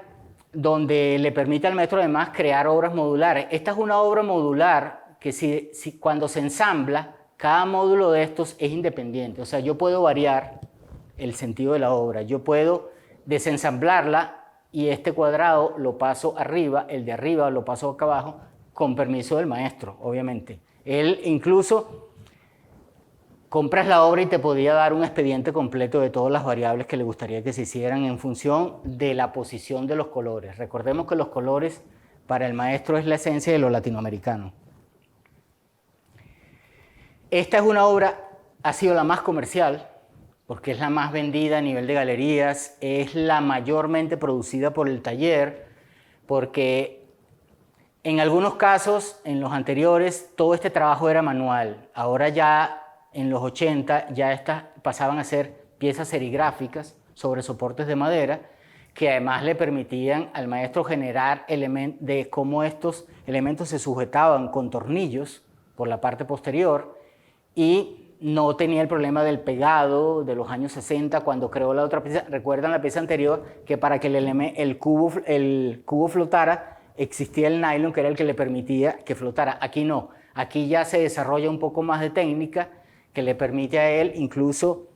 donde le permite al maestro además crear obras modulares. Esta es una obra modular que cuando se ensambla, cada módulo de estos es independiente. O sea, yo puedo variar el sentido de la obra, yo puedo desensamblarla y este cuadrado lo paso arriba, el de arriba lo paso acá abajo, con permiso del maestro, obviamente. Él incluso compras la obra y te podía dar un expediente completo de todas las variables que le gustaría que se hicieran en función de la posición de los colores. Recordemos que los colores para el maestro es la esencia de lo latinoamericano. Esta es una obra, ha sido la más comercial, porque es la más vendida a nivel de galerías, es la mayormente producida por el taller, porque en algunos casos, en los anteriores, todo este trabajo era manual. Ahora ya en los 80 ya estas pasaban a ser piezas serigráficas sobre soportes de madera, que además le permitían al maestro generar de cómo estos elementos se sujetaban con tornillos por la parte posterior y no tenía el problema del pegado de los años 60 cuando creó la otra pieza. Recuerdan la pieza anterior que para que el cubo flotara existía el nylon que era el que le permitía que flotara. Aquí no, aquí ya se desarrolla un poco más de técnica que le permite a él incluso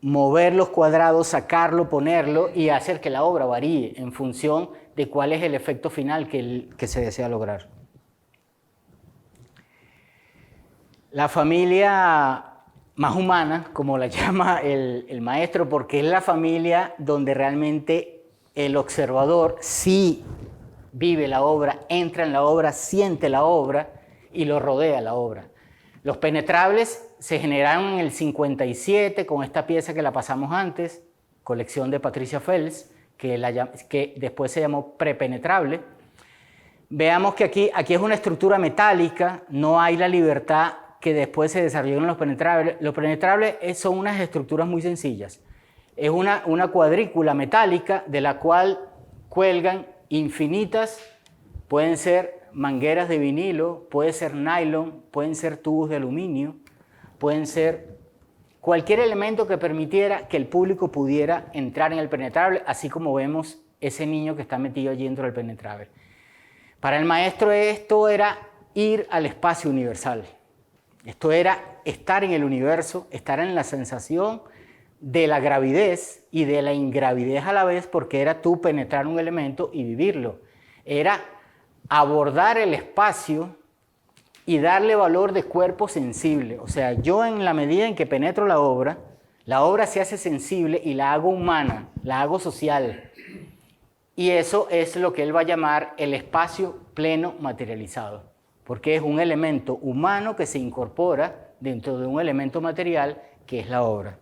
mover los cuadrados, sacarlo, ponerlo y hacer que la obra varíe en función de cuál es el efecto final que se desea lograr. La familia más humana, como la llama el maestro, porque es la familia donde realmente el observador sí vive la obra, entra en la obra, siente la obra y lo rodea la obra. Los penetrables se generaron en el 57 con esta pieza que la pasamos antes, colección de Patricia Fels, que después se llamó prepenetrable. Veamos que aquí es una estructura metálica, no hay la libertad que después se desarrolló en los penetrables. Los penetrables son unas estructuras muy sencillas. Es una cuadrícula metálica de la cual cuelgan infinitas, pueden ser mangueras de vinilo, puede ser nylon, pueden ser tubos de aluminio, pueden ser cualquier elemento que permitiera que el público pudiera entrar en el penetrable, así como vemos ese niño que está metido allí dentro del penetrable. Para el maestro esto era ir al espacio universal. Esto era estar en el universo, estar en la sensación de la gravidez y de la ingravidez a la vez, porque era tú penetrar un elemento y vivirlo. Era abordar el espacio y darle valor de cuerpo sensible. O sea, yo en la medida en que penetro la obra se hace sensible y la hago humana, la hago social. Y eso es lo que él va a llamar el espacio pleno materializado, porque es un elemento humano que se incorpora dentro de un elemento material que es la obra.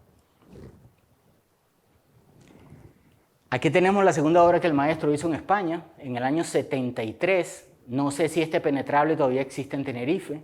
Aquí tenemos la segunda obra que el maestro hizo en España, en el año 73. No sé si este penetrable todavía existe en Tenerife.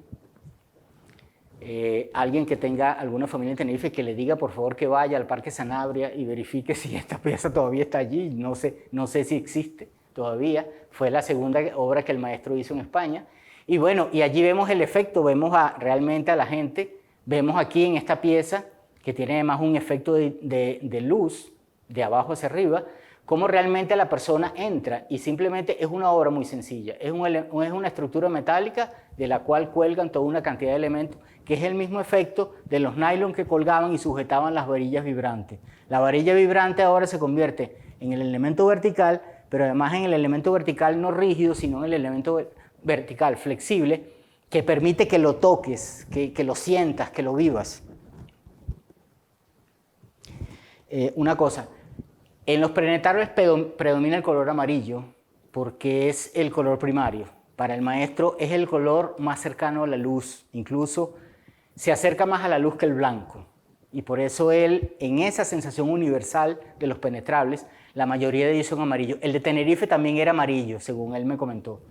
Alguien que tenga alguna familia en Tenerife que le diga por favor que vaya al Parque Sanabria y verifique si esta pieza todavía está allí. No sé si existe todavía. Fue la segunda obra que el maestro hizo en España. Y bueno, y allí vemos el efecto, vemos realmente a la gente. Vemos aquí en esta pieza, que tiene además un efecto de luz, de abajo hacia arriba, cómo realmente la persona entra y simplemente es una obra muy sencilla. Es una estructura metálica de la cual cuelgan toda una cantidad de elementos, que es el mismo efecto de los nylon que colgaban y sujetaban las varillas vibrantes. La varilla vibrante ahora se convierte en el elemento vertical, pero además en el elemento vertical no rígido, sino en el elemento vertical flexible, que permite que lo toques, que lo sientas, que lo vivas. Una cosa, en los penetrables predomina el color amarillo porque es el color primario. Para el maestro es el color más cercano a la luz, incluso se acerca más a la luz que el blanco. Y por eso él, en esa sensación universal de los penetrables, la mayoría de ellos son amarillos. El de Tenerife también era amarillo, según él me comentó.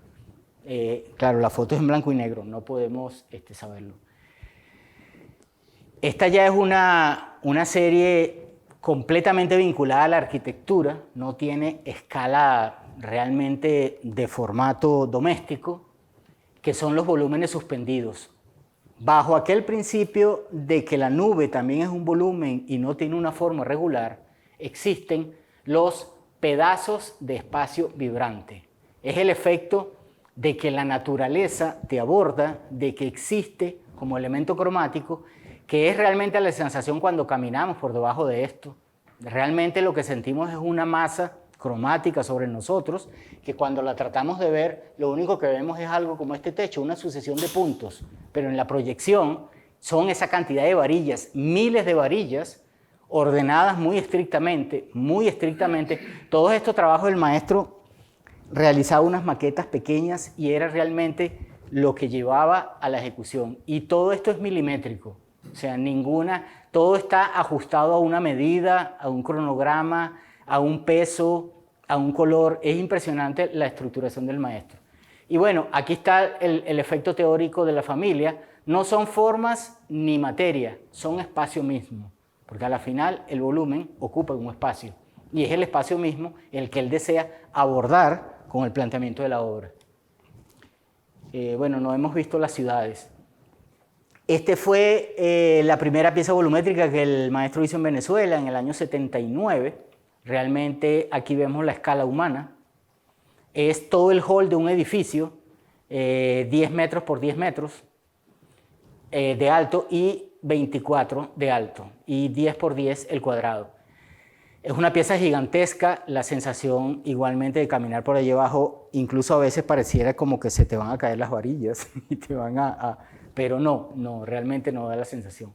Claro, la foto es en blanco y negro, no podemos saberlo. Esta ya es una serie completamente vinculada a la arquitectura, no tiene escala realmente de formato doméstico, que son los volúmenes suspendidos. Bajo aquel principio de que la nube también es un volumen y no tiene una forma regular, existen los pedazos de espacio vibrante. Es el efecto de que la naturaleza te aborda, de que existe como elemento cromático, que es realmente la sensación cuando caminamos por debajo de esto. Realmente lo que sentimos es una masa cromática sobre nosotros, que cuando la tratamos de ver, lo único que vemos es algo como este techo, una sucesión de puntos, pero en la proyección, son esa cantidad de varillas, miles de varillas, ordenadas muy estrictamente, muy estrictamente. Todos estos trabajos el maestro realizaba unas maquetas pequeñas y era realmente lo que llevaba a la ejecución. Y todo esto es milimétrico, o sea, todo está ajustado a una medida, a un cronograma, a un peso, a un color. Es impresionante la estructuración del maestro. Y bueno, aquí está el efecto teórico de la familia. No son formas ni materia, son espacio mismo, porque a la final el volumen ocupa un espacio y es el espacio mismo el que él desea abordar con el planteamiento de la obra. Bueno, no hemos visto las ciudades. Este fue la primera pieza volumétrica que el maestro hizo en Venezuela en el año 79. Realmente aquí vemos la escala humana. Es todo el hall de un edificio, 10 metros por 10 metros de alto y 24 de alto, y 10 por 10 el cuadrado. Es una pieza gigantesca, la sensación igualmente de caminar por allí abajo, incluso a veces pareciera como que se te van a caer las varillas, y te van pero no, realmente no da la sensación.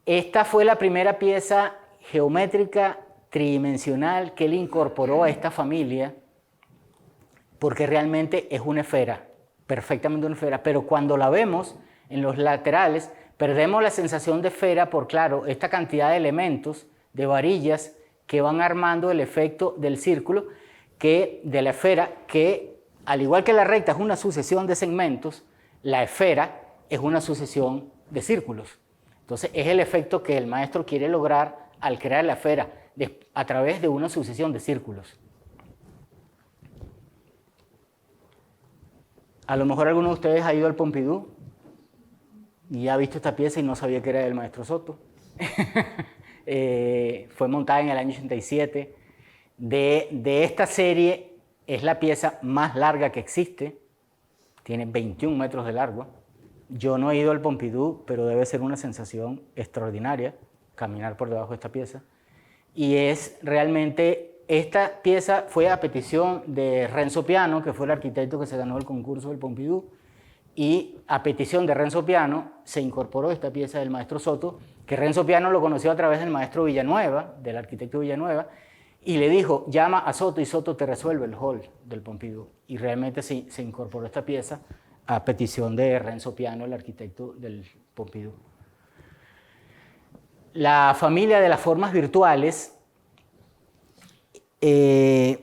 Esta fue la primera pieza geométrica tridimensional que él incorporó a esta familia, porque realmente es una esfera, perfectamente una esfera, pero cuando la vemos en los laterales, perdemos la sensación de esfera por, claro, esta cantidad de elementos, de varillas, que van armando el efecto del círculo, de la esfera, que al igual que la recta es una sucesión de segmentos, la esfera es una sucesión de círculos. Entonces es el efecto que el maestro quiere lograr al crear la esfera, a través de una sucesión de círculos. A lo mejor alguno de ustedes ha ido al Pompidou y ha visto esta pieza y no sabía que era del maestro Soto. Fue montada en el año 87. De esta serie es la pieza más larga que existe, tiene 21 metros de largo. Yo no he ido al Pompidou, pero debe ser una sensación extraordinaria caminar por debajo de esta pieza. Y es realmente, esta pieza fue a petición de Renzo Piano, que fue el arquitecto que se ganó el concurso del Pompidou, y a petición de Renzo Piano se incorporó esta pieza del maestro Soto, que Renzo Piano lo conoció a través del maestro Villanueva, del arquitecto Villanueva, y le dijo, llama a Soto y Soto te resuelve el hall del Pompidou. Y realmente se incorporó esta pieza a petición de Renzo Piano, el arquitecto del Pompidou. La familia de las formas virtuales, el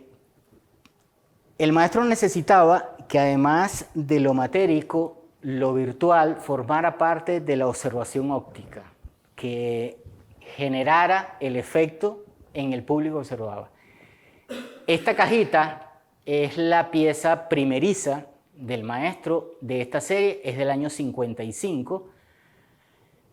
maestro necesitaba que además de lo matérico, lo virtual formara parte de la observación óptica, que generara el efecto en el público que observaba. Esta cajita es la pieza primeriza del maestro de esta serie, es del año 55.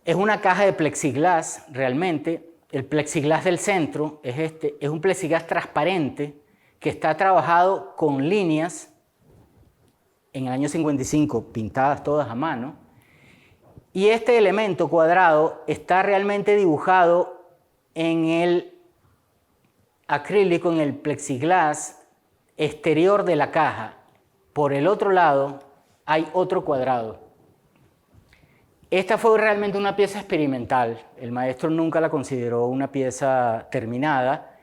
Es una caja de plexiglas realmente. El plexiglas del centro es un plexiglas transparente que está trabajado con líneas en el año 55, pintadas todas a mano. Y este elemento cuadrado está realmente dibujado en el acrílico, en el plexiglas exterior de la caja. Por el otro lado hay otro cuadrado. Esta fue realmente una pieza experimental. El maestro nunca la consideró una pieza terminada,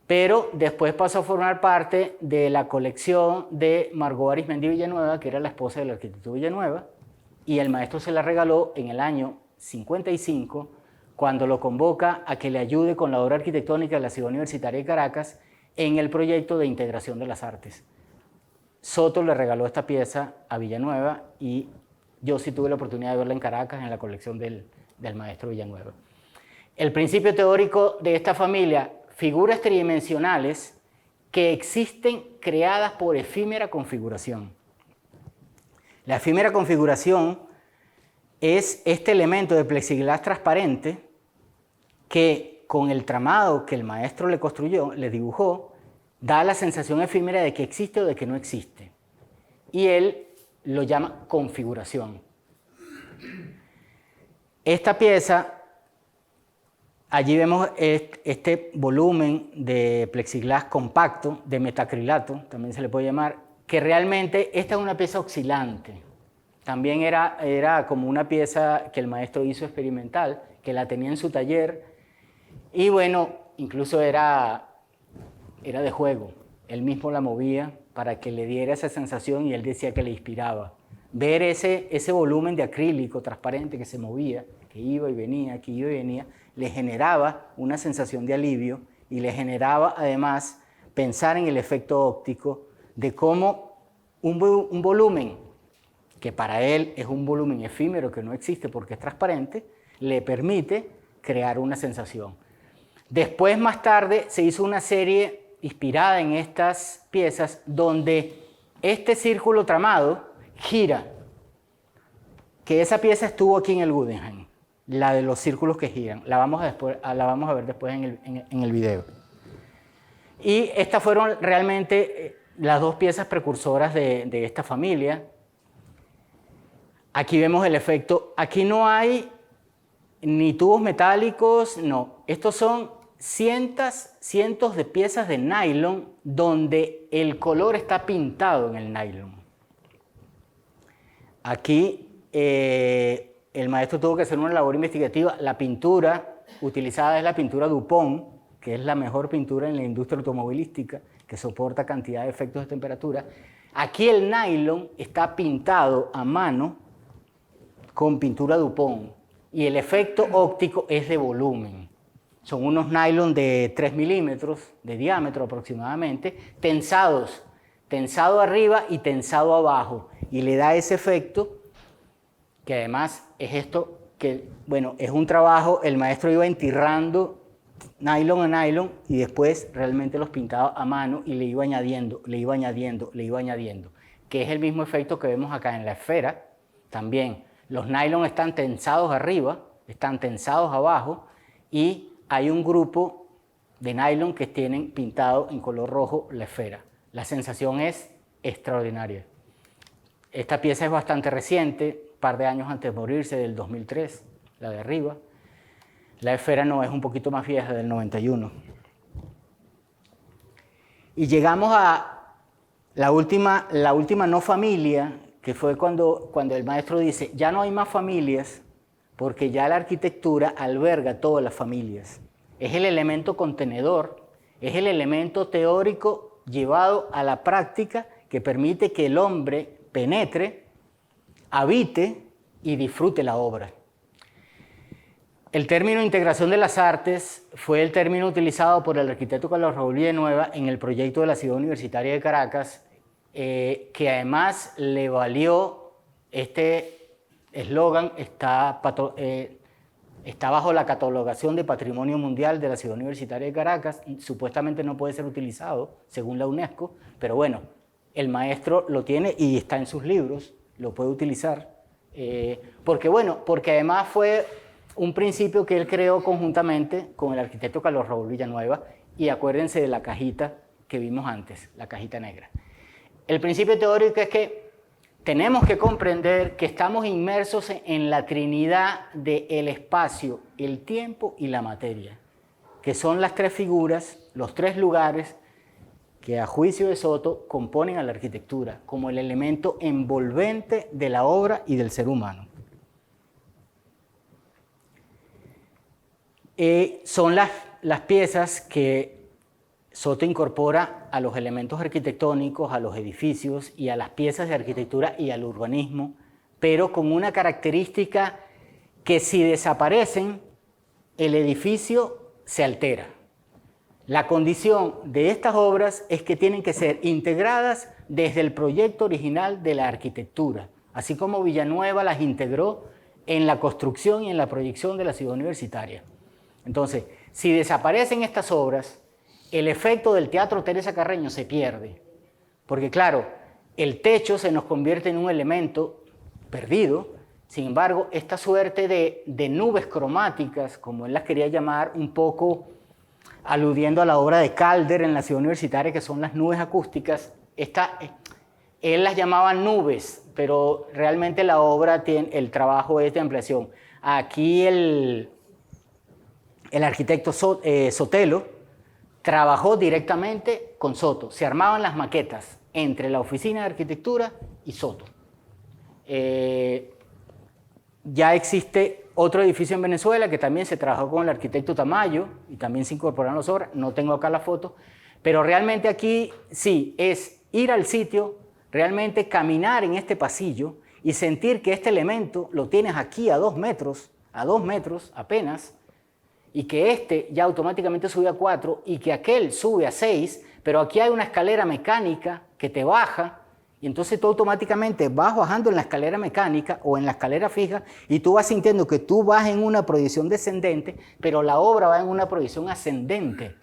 pero después pasó a formar parte de la colección de Margot Arismendi Villanueva, que era la esposa del arquitecto Villanueva, y el maestro se la regaló en el año 55, cuando lo convoca a que le ayude con la obra arquitectónica de la Ciudad Universitaria de Caracas en el proyecto de integración de las artes. Soto le regaló esta pieza a Villanueva y yo sí tuve la oportunidad de verla en Caracas, en la colección del maestro Villanueva. El principio teórico de esta familia, figuras tridimensionales que existen creadas por efímera configuración. La efímera configuración es este elemento de plexiglas transparente que con el tramado que el maestro le construyó, le dibujó, da la sensación efímera de que existe o de que no existe. Y él lo llama configuración. Esta pieza, allí vemos este volumen de plexiglas compacto, de metacrilato, también se le puede llamar, que realmente esta es una pieza oscilante. También era como una pieza que el maestro hizo experimental, que la tenía en su taller, y bueno, incluso era de juego. Él mismo la movía para que le diera esa sensación y él decía que le inspiraba. Ver ese volumen de acrílico transparente que se movía, que iba y venía, que iba y venía, le generaba una sensación de alivio y le generaba además pensar en el efecto óptico de cómo un volumen, que para él es un volumen efímero que no existe porque es transparente, le permite crear una sensación. Después, más tarde, se hizo una serie inspirada en estas piezas donde este círculo tramado gira, que esa pieza estuvo aquí en el Guggenheim, la de los círculos que giran, la vamos a ver después en el video. Y estas fueron realmente las dos piezas precursoras de esta familia. Aquí vemos el efecto, aquí no hay ni tubos metálicos, no, estos son cientos de piezas de nylon donde el color está pintado en el nylon. Aquí el maestro tuvo que hacer una labor investigativa. La pintura utilizada es la pintura Dupont, que es la mejor pintura en la industria automovilística, que soporta cantidad de efectos de temperatura. Aquí el nylon está pintado a mano con pintura Dupont y el efecto óptico es de volumen. Son unos nylon de 3 milímetros de diámetro aproximadamente, tensado arriba y tensado abajo, y le da ese efecto que además es esto que, bueno, es un trabajo, el maestro iba entirrando nylon a nylon y después realmente los pintaba a mano y le iba añadiendo, que es el mismo efecto que vemos acá en la esfera. También los nylon están tensados arriba, están tensados abajo y hay un grupo de nylon que tienen pintado en color rojo la esfera. La sensación es extraordinaria. Esta pieza es bastante reciente, un par de años antes de morirse, del 2003, la de arriba. La esfera no, es un poquito más vieja, del 91. Y llegamos a la última no familia, que fue cuando el maestro dice, ya no hay más familias, porque ya la arquitectura alberga todas las familias. Es el elemento contenedor, es el elemento teórico llevado a la práctica que permite que el hombre penetre, habite y disfrute la obra. El término integración de las artes fue el término utilizado por el arquitecto Carlos Raúl Villanueva en el proyecto de la Ciudad Universitaria de Caracas, que además le valió este eslogan, está bajo la catalogación de Patrimonio Mundial de la Ciudad Universitaria de Caracas, y supuestamente no puede ser utilizado según la UNESCO, pero bueno, el maestro lo tiene y está en sus libros, lo puede utilizar, porque además fue un principio que él creó conjuntamente con el arquitecto Carlos Raúl Villanueva, y acuérdense de la cajita que vimos antes, la cajita negra. El principio teórico es que tenemos que comprender que estamos inmersos en la trinidad del espacio, el tiempo y la materia, que son las tres figuras, los tres lugares que a juicio de Soto componen a la arquitectura como el elemento envolvente de la obra y del ser humano. Son las piezas que Soto incorpora a los elementos arquitectónicos, a los edificios y a las piezas de arquitectura y al urbanismo, pero con una característica que si desaparecen, el edificio se altera. La condición de estas obras es que tienen que ser integradas desde el proyecto original de la arquitectura, así como Villanueva las integró en la construcción y en la proyección de la ciudad universitaria. Entonces, si desaparecen estas obras, el efecto del Teatro Teresa Carreño se pierde, porque claro, el techo se nos convierte en un elemento perdido. Sin embargo, esta suerte de nubes cromáticas, como él las quería llamar, un poco aludiendo a la obra de Calder en la ciudad universitaria, que son las nubes acústicas, él las llamaba nubes, pero realmente la obra el trabajo es de ampliación. Aquí el arquitecto Sotelo trabajó directamente con Soto, se armaban las maquetas entre la oficina de arquitectura y Soto. Ya existe otro edificio en Venezuela que también se trabajó con el arquitecto Tamayo y también se incorporaron las obras, no tengo acá la foto, pero realmente aquí sí, es ir al sitio, realmente caminar en este pasillo y sentir que este elemento lo tienes aquí a 2 metros apenas, y que este ya automáticamente sube a 4 y que aquel sube a 6, pero aquí hay una escalera mecánica que te baja, y entonces tú automáticamente vas bajando en la escalera mecánica o en la escalera fija y tú vas sintiendo que tú vas en una proyección descendente, pero la obra va en una proyección ascendente.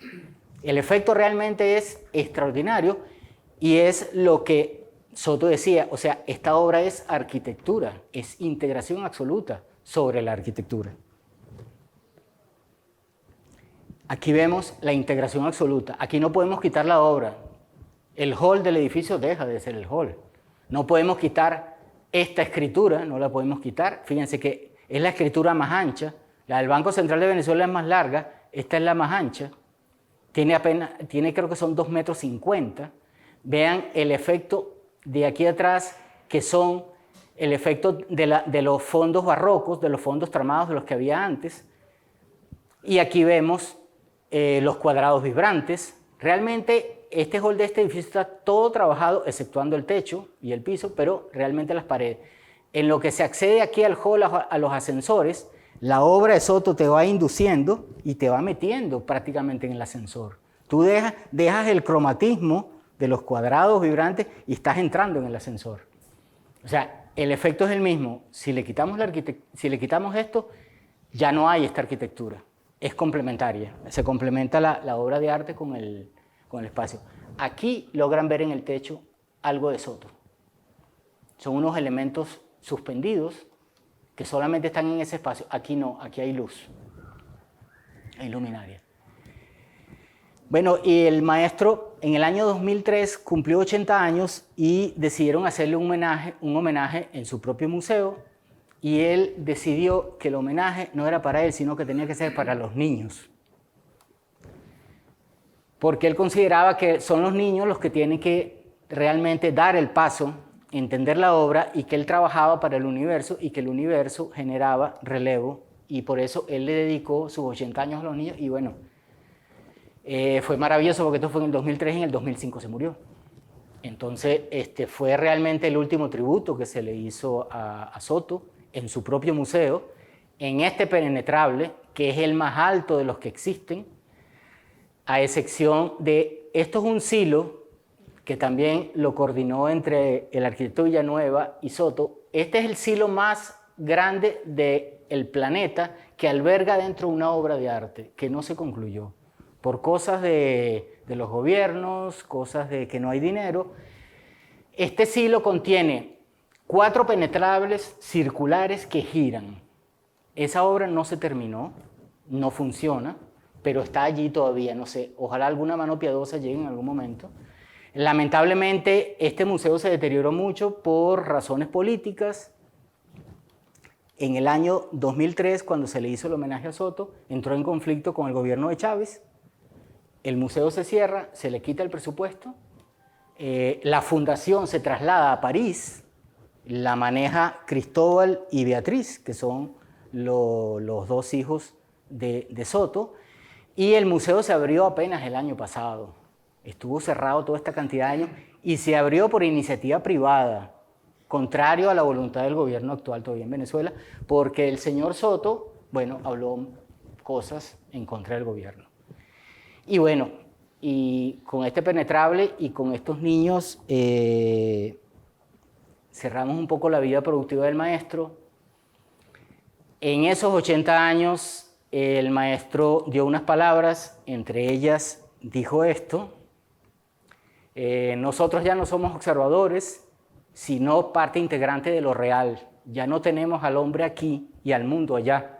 El efecto realmente es extraordinario y es lo que Soto decía, o sea, esta obra es arquitectura, es integración absoluta sobre la arquitectura. Aquí vemos la integración absoluta. Aquí no podemos quitar la obra. El hall del edificio deja de ser el hall. No podemos quitar esta escritura, no la podemos quitar. Fíjense que es la escritura más ancha. La del Banco Central de Venezuela es más larga, esta es la más ancha. Tiene creo que son 2,50 metros. Vean el efecto de aquí atrás, que son el efecto de los fondos barrocos, de los fondos tramados de los que había antes. Y aquí vemos los cuadrados vibrantes. Realmente este hall de este edificio está todo trabajado, exceptuando el techo y el piso, pero realmente las paredes. En lo que se accede aquí al hall, a los ascensores, la obra de Soto te va induciendo y te va metiendo prácticamente en el ascensor. Tú dejas el cromatismo de los cuadrados vibrantes y estás entrando en el ascensor. O sea, el efecto es el mismo. Si le quitamos esto, ya no hay esta arquitectura. Es complementaria. Se complementa la obra de arte con el espacio. Aquí logran ver en el techo algo de Soto. Son unos elementos suspendidos que solamente están en ese espacio. Aquí no, aquí hay luz, hay luminaria. Bueno, y el maestro en el año 2003 cumplió 80 años y decidieron hacerle un homenaje en su propio museo, y él decidió que el homenaje no era para él, sino que tenía que ser para los niños. Porque él consideraba que son los niños los que tienen que realmente dar el paso, entender la obra, y que él trabajaba para el universo y que el universo generaba relevo, y por eso él le dedicó sus 80 años a los niños. Y bueno, fue maravilloso porque esto fue en el 2003 y en el 2005 se murió. Entonces fue realmente el último tributo que se le hizo a Soto en su propio museo, en este penetrable, que es el más alto de los que existen, a excepción de, esto es un silo que también lo coordinó entre el arquitecto Villanueva y Soto. Este es el silo más grande del planeta que alberga dentro una obra de arte que no se concluyó por cosas de los gobiernos, cosas de que no hay dinero. Este silo contiene 4 penetrables circulares que giran. Esa obra no se terminó, no funciona, pero está allí todavía, no sé, ojalá alguna mano piadosa llegue en algún momento. Lamentablemente, este museo se deterioró mucho por razones políticas. En el año 2003, cuando se le hizo el homenaje a Soto, entró en conflicto con el gobierno de Chávez. El museo se cierra, se le quita el presupuesto. La fundación se traslada a París, la maneja Cristóbal y Beatriz, que son los 2 hijos de Soto, y el museo se abrió apenas el año pasado. Estuvo cerrado toda esta cantidad de años y se abrió por iniciativa privada, contrario a la voluntad del gobierno actual todavía en Venezuela, porque el señor Soto, bueno, habló cosas en contra del gobierno. Y bueno, y con este penetrable y con estos niños cerramos un poco la vida productiva del maestro. En esos 80 años el maestro dio unas palabras, entre ellas dijo esto: nosotros ya no somos observadores, sino parte integrante de lo real. Ya no tenemos al hombre aquí y al mundo allá.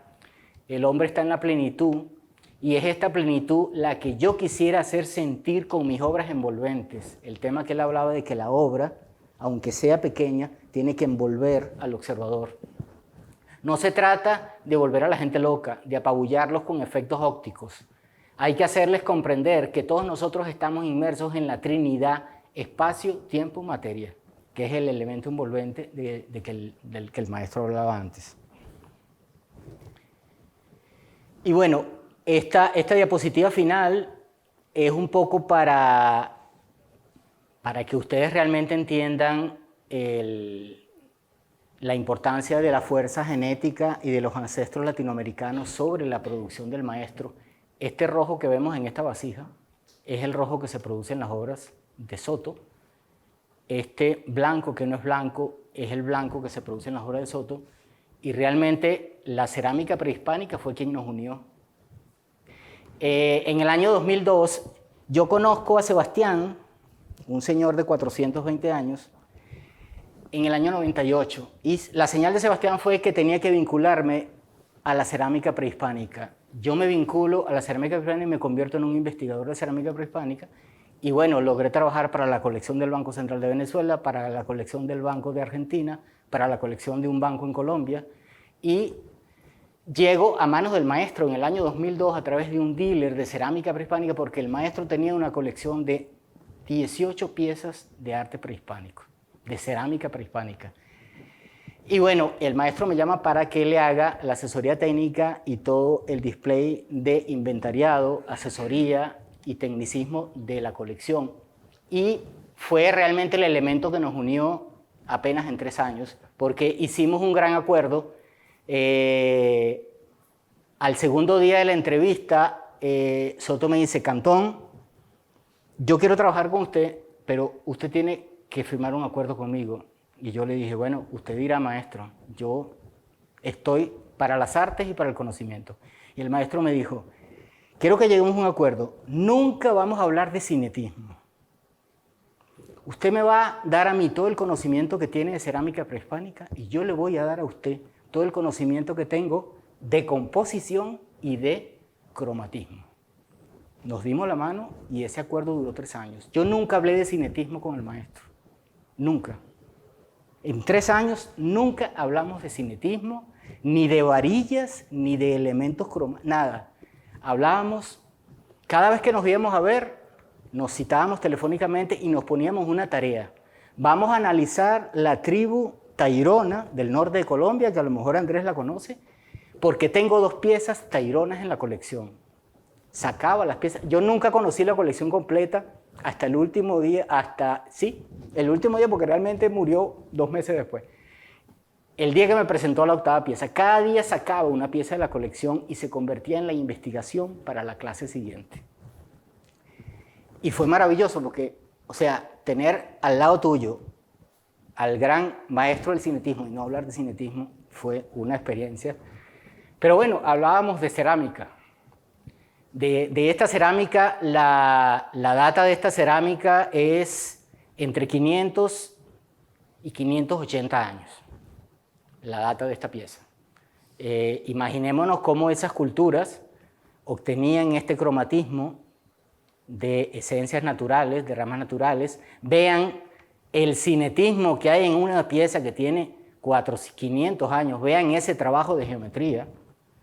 El hombre está en la plenitud, y es esta plenitud la que yo quisiera hacer sentir con mis obras envolventes. El tema que él hablaba de que la obra, aunque sea pequeña, tiene que envolver al observador. No se trata de volver a la gente loca, de apabullarlos con efectos ópticos. Hay que hacerles comprender que todos nosotros estamos inmersos en la Trinidad, espacio, tiempo, materia. que es el elemento envolvente del que el maestro hablaba antes. Y bueno, esta diapositiva final es un poco para que ustedes realmente entiendan la importancia de la fuerza genética y de los ancestros latinoamericanos sobre la producción del maestro. Este rojo que vemos en esta vasija es el rojo que se produce en las obras de Soto. Este blanco, que no es blanco, es el blanco que se produce en las obras de Soto. Y realmente la cerámica prehispánica fue quien nos unió. En el año 2002, yo conozco a Sebastián, un señor de 420 años, en el año 98. Y la señal de Sebastián fue que tenía que vincularme a la cerámica prehispánica. Yo me vinculo a la cerámica prehispánica y me convierto en un investigador de cerámica prehispánica. Y bueno, logré trabajar para la colección del Banco Central de Venezuela, para la colección del Banco de Argentina, para la colección de un banco en Colombia. Y llego a manos del maestro en el año 2002 a través de un dealer de cerámica prehispánica, porque el maestro tenía una colección de 18 piezas de arte prehispánico, de cerámica prehispánica. Y bueno, el maestro me llama para que le haga la asesoría técnica y todo el display de inventariado, asesoría y tecnicismo de la colección. Y fue realmente el elemento que nos unió apenas en 3 años, porque hicimos un gran acuerdo. Al segundo día de la entrevista, Soto me dice: Cantón, yo quiero trabajar con usted, pero usted tiene que firmar un acuerdo conmigo. Y yo le dije: bueno, usted dirá, maestro, yo estoy para las artes y para el conocimiento. Y el maestro me dijo: quiero que lleguemos a un acuerdo, nunca vamos a hablar de cinetismo. Usted me va a dar a mí todo el conocimiento que tiene de cerámica prehispánica y yo le voy a dar a usted todo el conocimiento que tengo de composición y de cromatismo. Nos dimos la mano y ese acuerdo duró 3 años. Yo nunca hablé de cinetismo con el maestro, nunca. En 3 años nunca hablamos de cinetismo, ni de varillas, ni de elementos cromáticos, nada. Hablábamos, cada vez que nos íbamos a ver, nos citábamos telefónicamente y nos poníamos una tarea. Vamos a analizar la tribu tairona del norte de Colombia, que a lo mejor Andrés la conoce, porque tengo 2 piezas taironas en la colección. Sacaba las piezas. Yo nunca conocí la colección completa hasta el último día, el último día, porque realmente murió 2 meses después. El día que me presentó la 8ª pieza, cada día sacaba una pieza de la colección y se convertía en la investigación para la clase siguiente. Y fue maravilloso porque, o sea, tener al lado tuyo al gran maestro del cinetismo y no hablar de cinetismo fue una experiencia. Pero bueno, hablábamos de cerámica. De esta cerámica, la data de esta cerámica es entre 500 y 580 años, la data de esta pieza. Imaginémonos cómo esas culturas obtenían este cromatismo de esencias naturales, de ramas naturales. Vean el cinetismo que hay en una pieza que tiene 500 años, vean ese trabajo de geometría.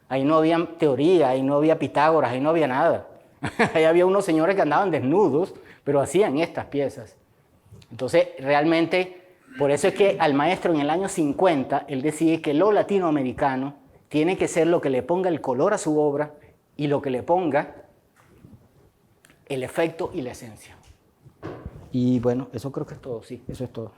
Ahí no había teoría, ahí no había Pitágoras, ahí no había nada. Ahí había unos señores que andaban desnudos, pero hacían estas piezas. Entonces, realmente, por eso es que al maestro en el año 50, él decide que lo latinoamericano tiene que ser lo que le ponga el color a su obra y lo que le ponga el efecto y la esencia. Y bueno, eso creo que es todo, sí, eso es todo.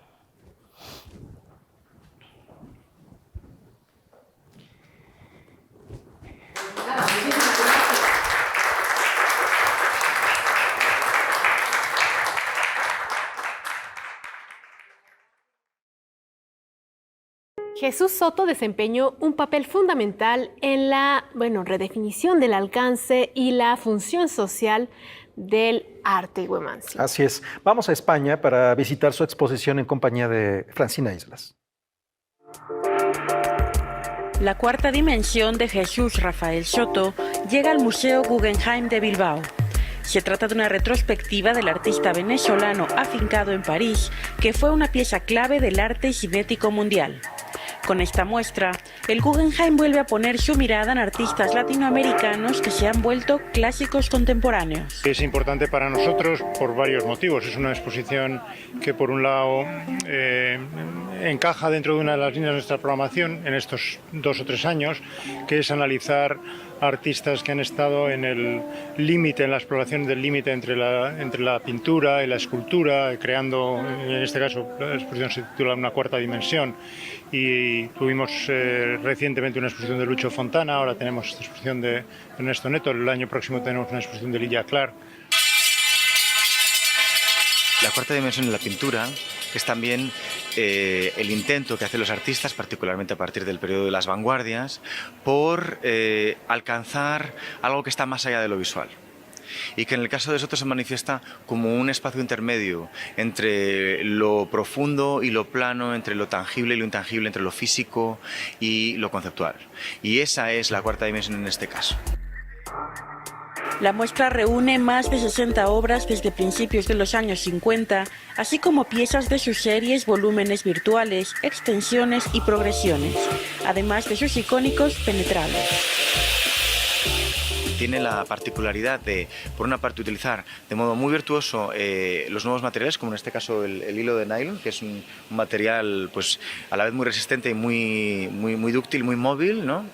Jesús Soto desempeñó un papel fundamental en la redefinición del alcance y la función social del arte huemancio. Así es. Vamos a España para visitar su exposición en compañía de Francina Islas. La 4ª dimensión de Jesús Rafael Soto llega al Museo Guggenheim de Bilbao. Se trata de una retrospectiva del artista venezolano afincado en París, que fue una pieza clave del arte cinético mundial. Con esta muestra, el Guggenheim vuelve a poner su mirada en artistas latinoamericanos que se han vuelto clásicos contemporáneos. Es importante para nosotros por varios motivos. Es una exposición que, por un lado, encaja dentro de una de las líneas de nuestra programación en estos 2 o 3 años, que es analizar artistas que han estado en el límite, en la exploración del límite entre la pintura y la escultura, creando, en este caso, la exposición se titula Una cuarta dimensión, y tuvimos recientemente una exposición de Lucho Fontana, ahora tenemos esta exposición de Ernesto Neto, el año próximo tenemos una exposición de Lilia Clark. La cuarta dimensión en la pintura es también el intento que hacen los artistas, particularmente a partir del periodo de las vanguardias, por alcanzar algo que está más allá de lo visual. Y que en el caso de Soto se manifiesta como un espacio intermedio entre lo profundo y lo plano, entre lo tangible y lo intangible, entre lo físico y lo conceptual. Y esa es la cuarta dimensión en este caso. La muestra reúne más de 60 obras desde principios de los años 50, así como piezas de sus series, volúmenes virtuales, extensiones y progresiones, además de sus icónicos penetrables. Tiene la particularidad de, por una parte, utilizar de modo muy virtuoso los nuevos materiales, como en este caso el hilo de nylon, que es un material pues, a la vez muy resistente y muy dúctil, muy móvil, ¿no?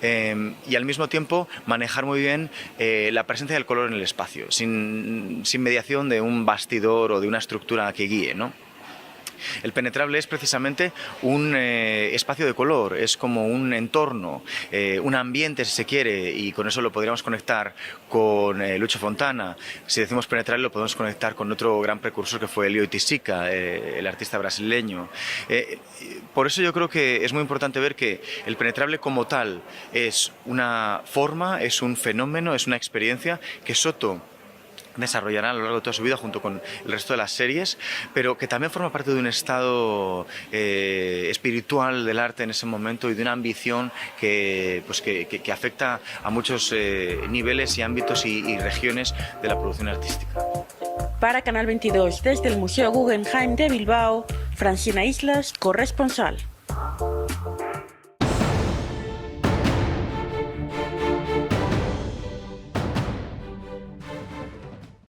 Y al mismo tiempo manejar muy bien la presencia del color en el espacio, sin mediación de un bastidor o de una estructura que guíe, ¿no? El penetrable es precisamente un espacio de color, es como un entorno, un ambiente si se quiere, y con eso lo podríamos conectar con Lucho Fontana. Si decimos penetrable lo podemos conectar con otro gran precursor que fue Elio Tisica, el artista brasileño. Por eso yo creo que es muy importante ver que el penetrable como tal es una forma, es un fenómeno, es una experiencia que Soto desarrollará a lo largo de toda su vida junto con el resto de las series, pero que también forma parte de un estado espiritual del arte en ese momento y de una ambición que afecta a muchos niveles y ámbitos y regiones de la producción artística. Para Canal 22, desde el Museo Guggenheim de Bilbao, Francina Islas, corresponsal.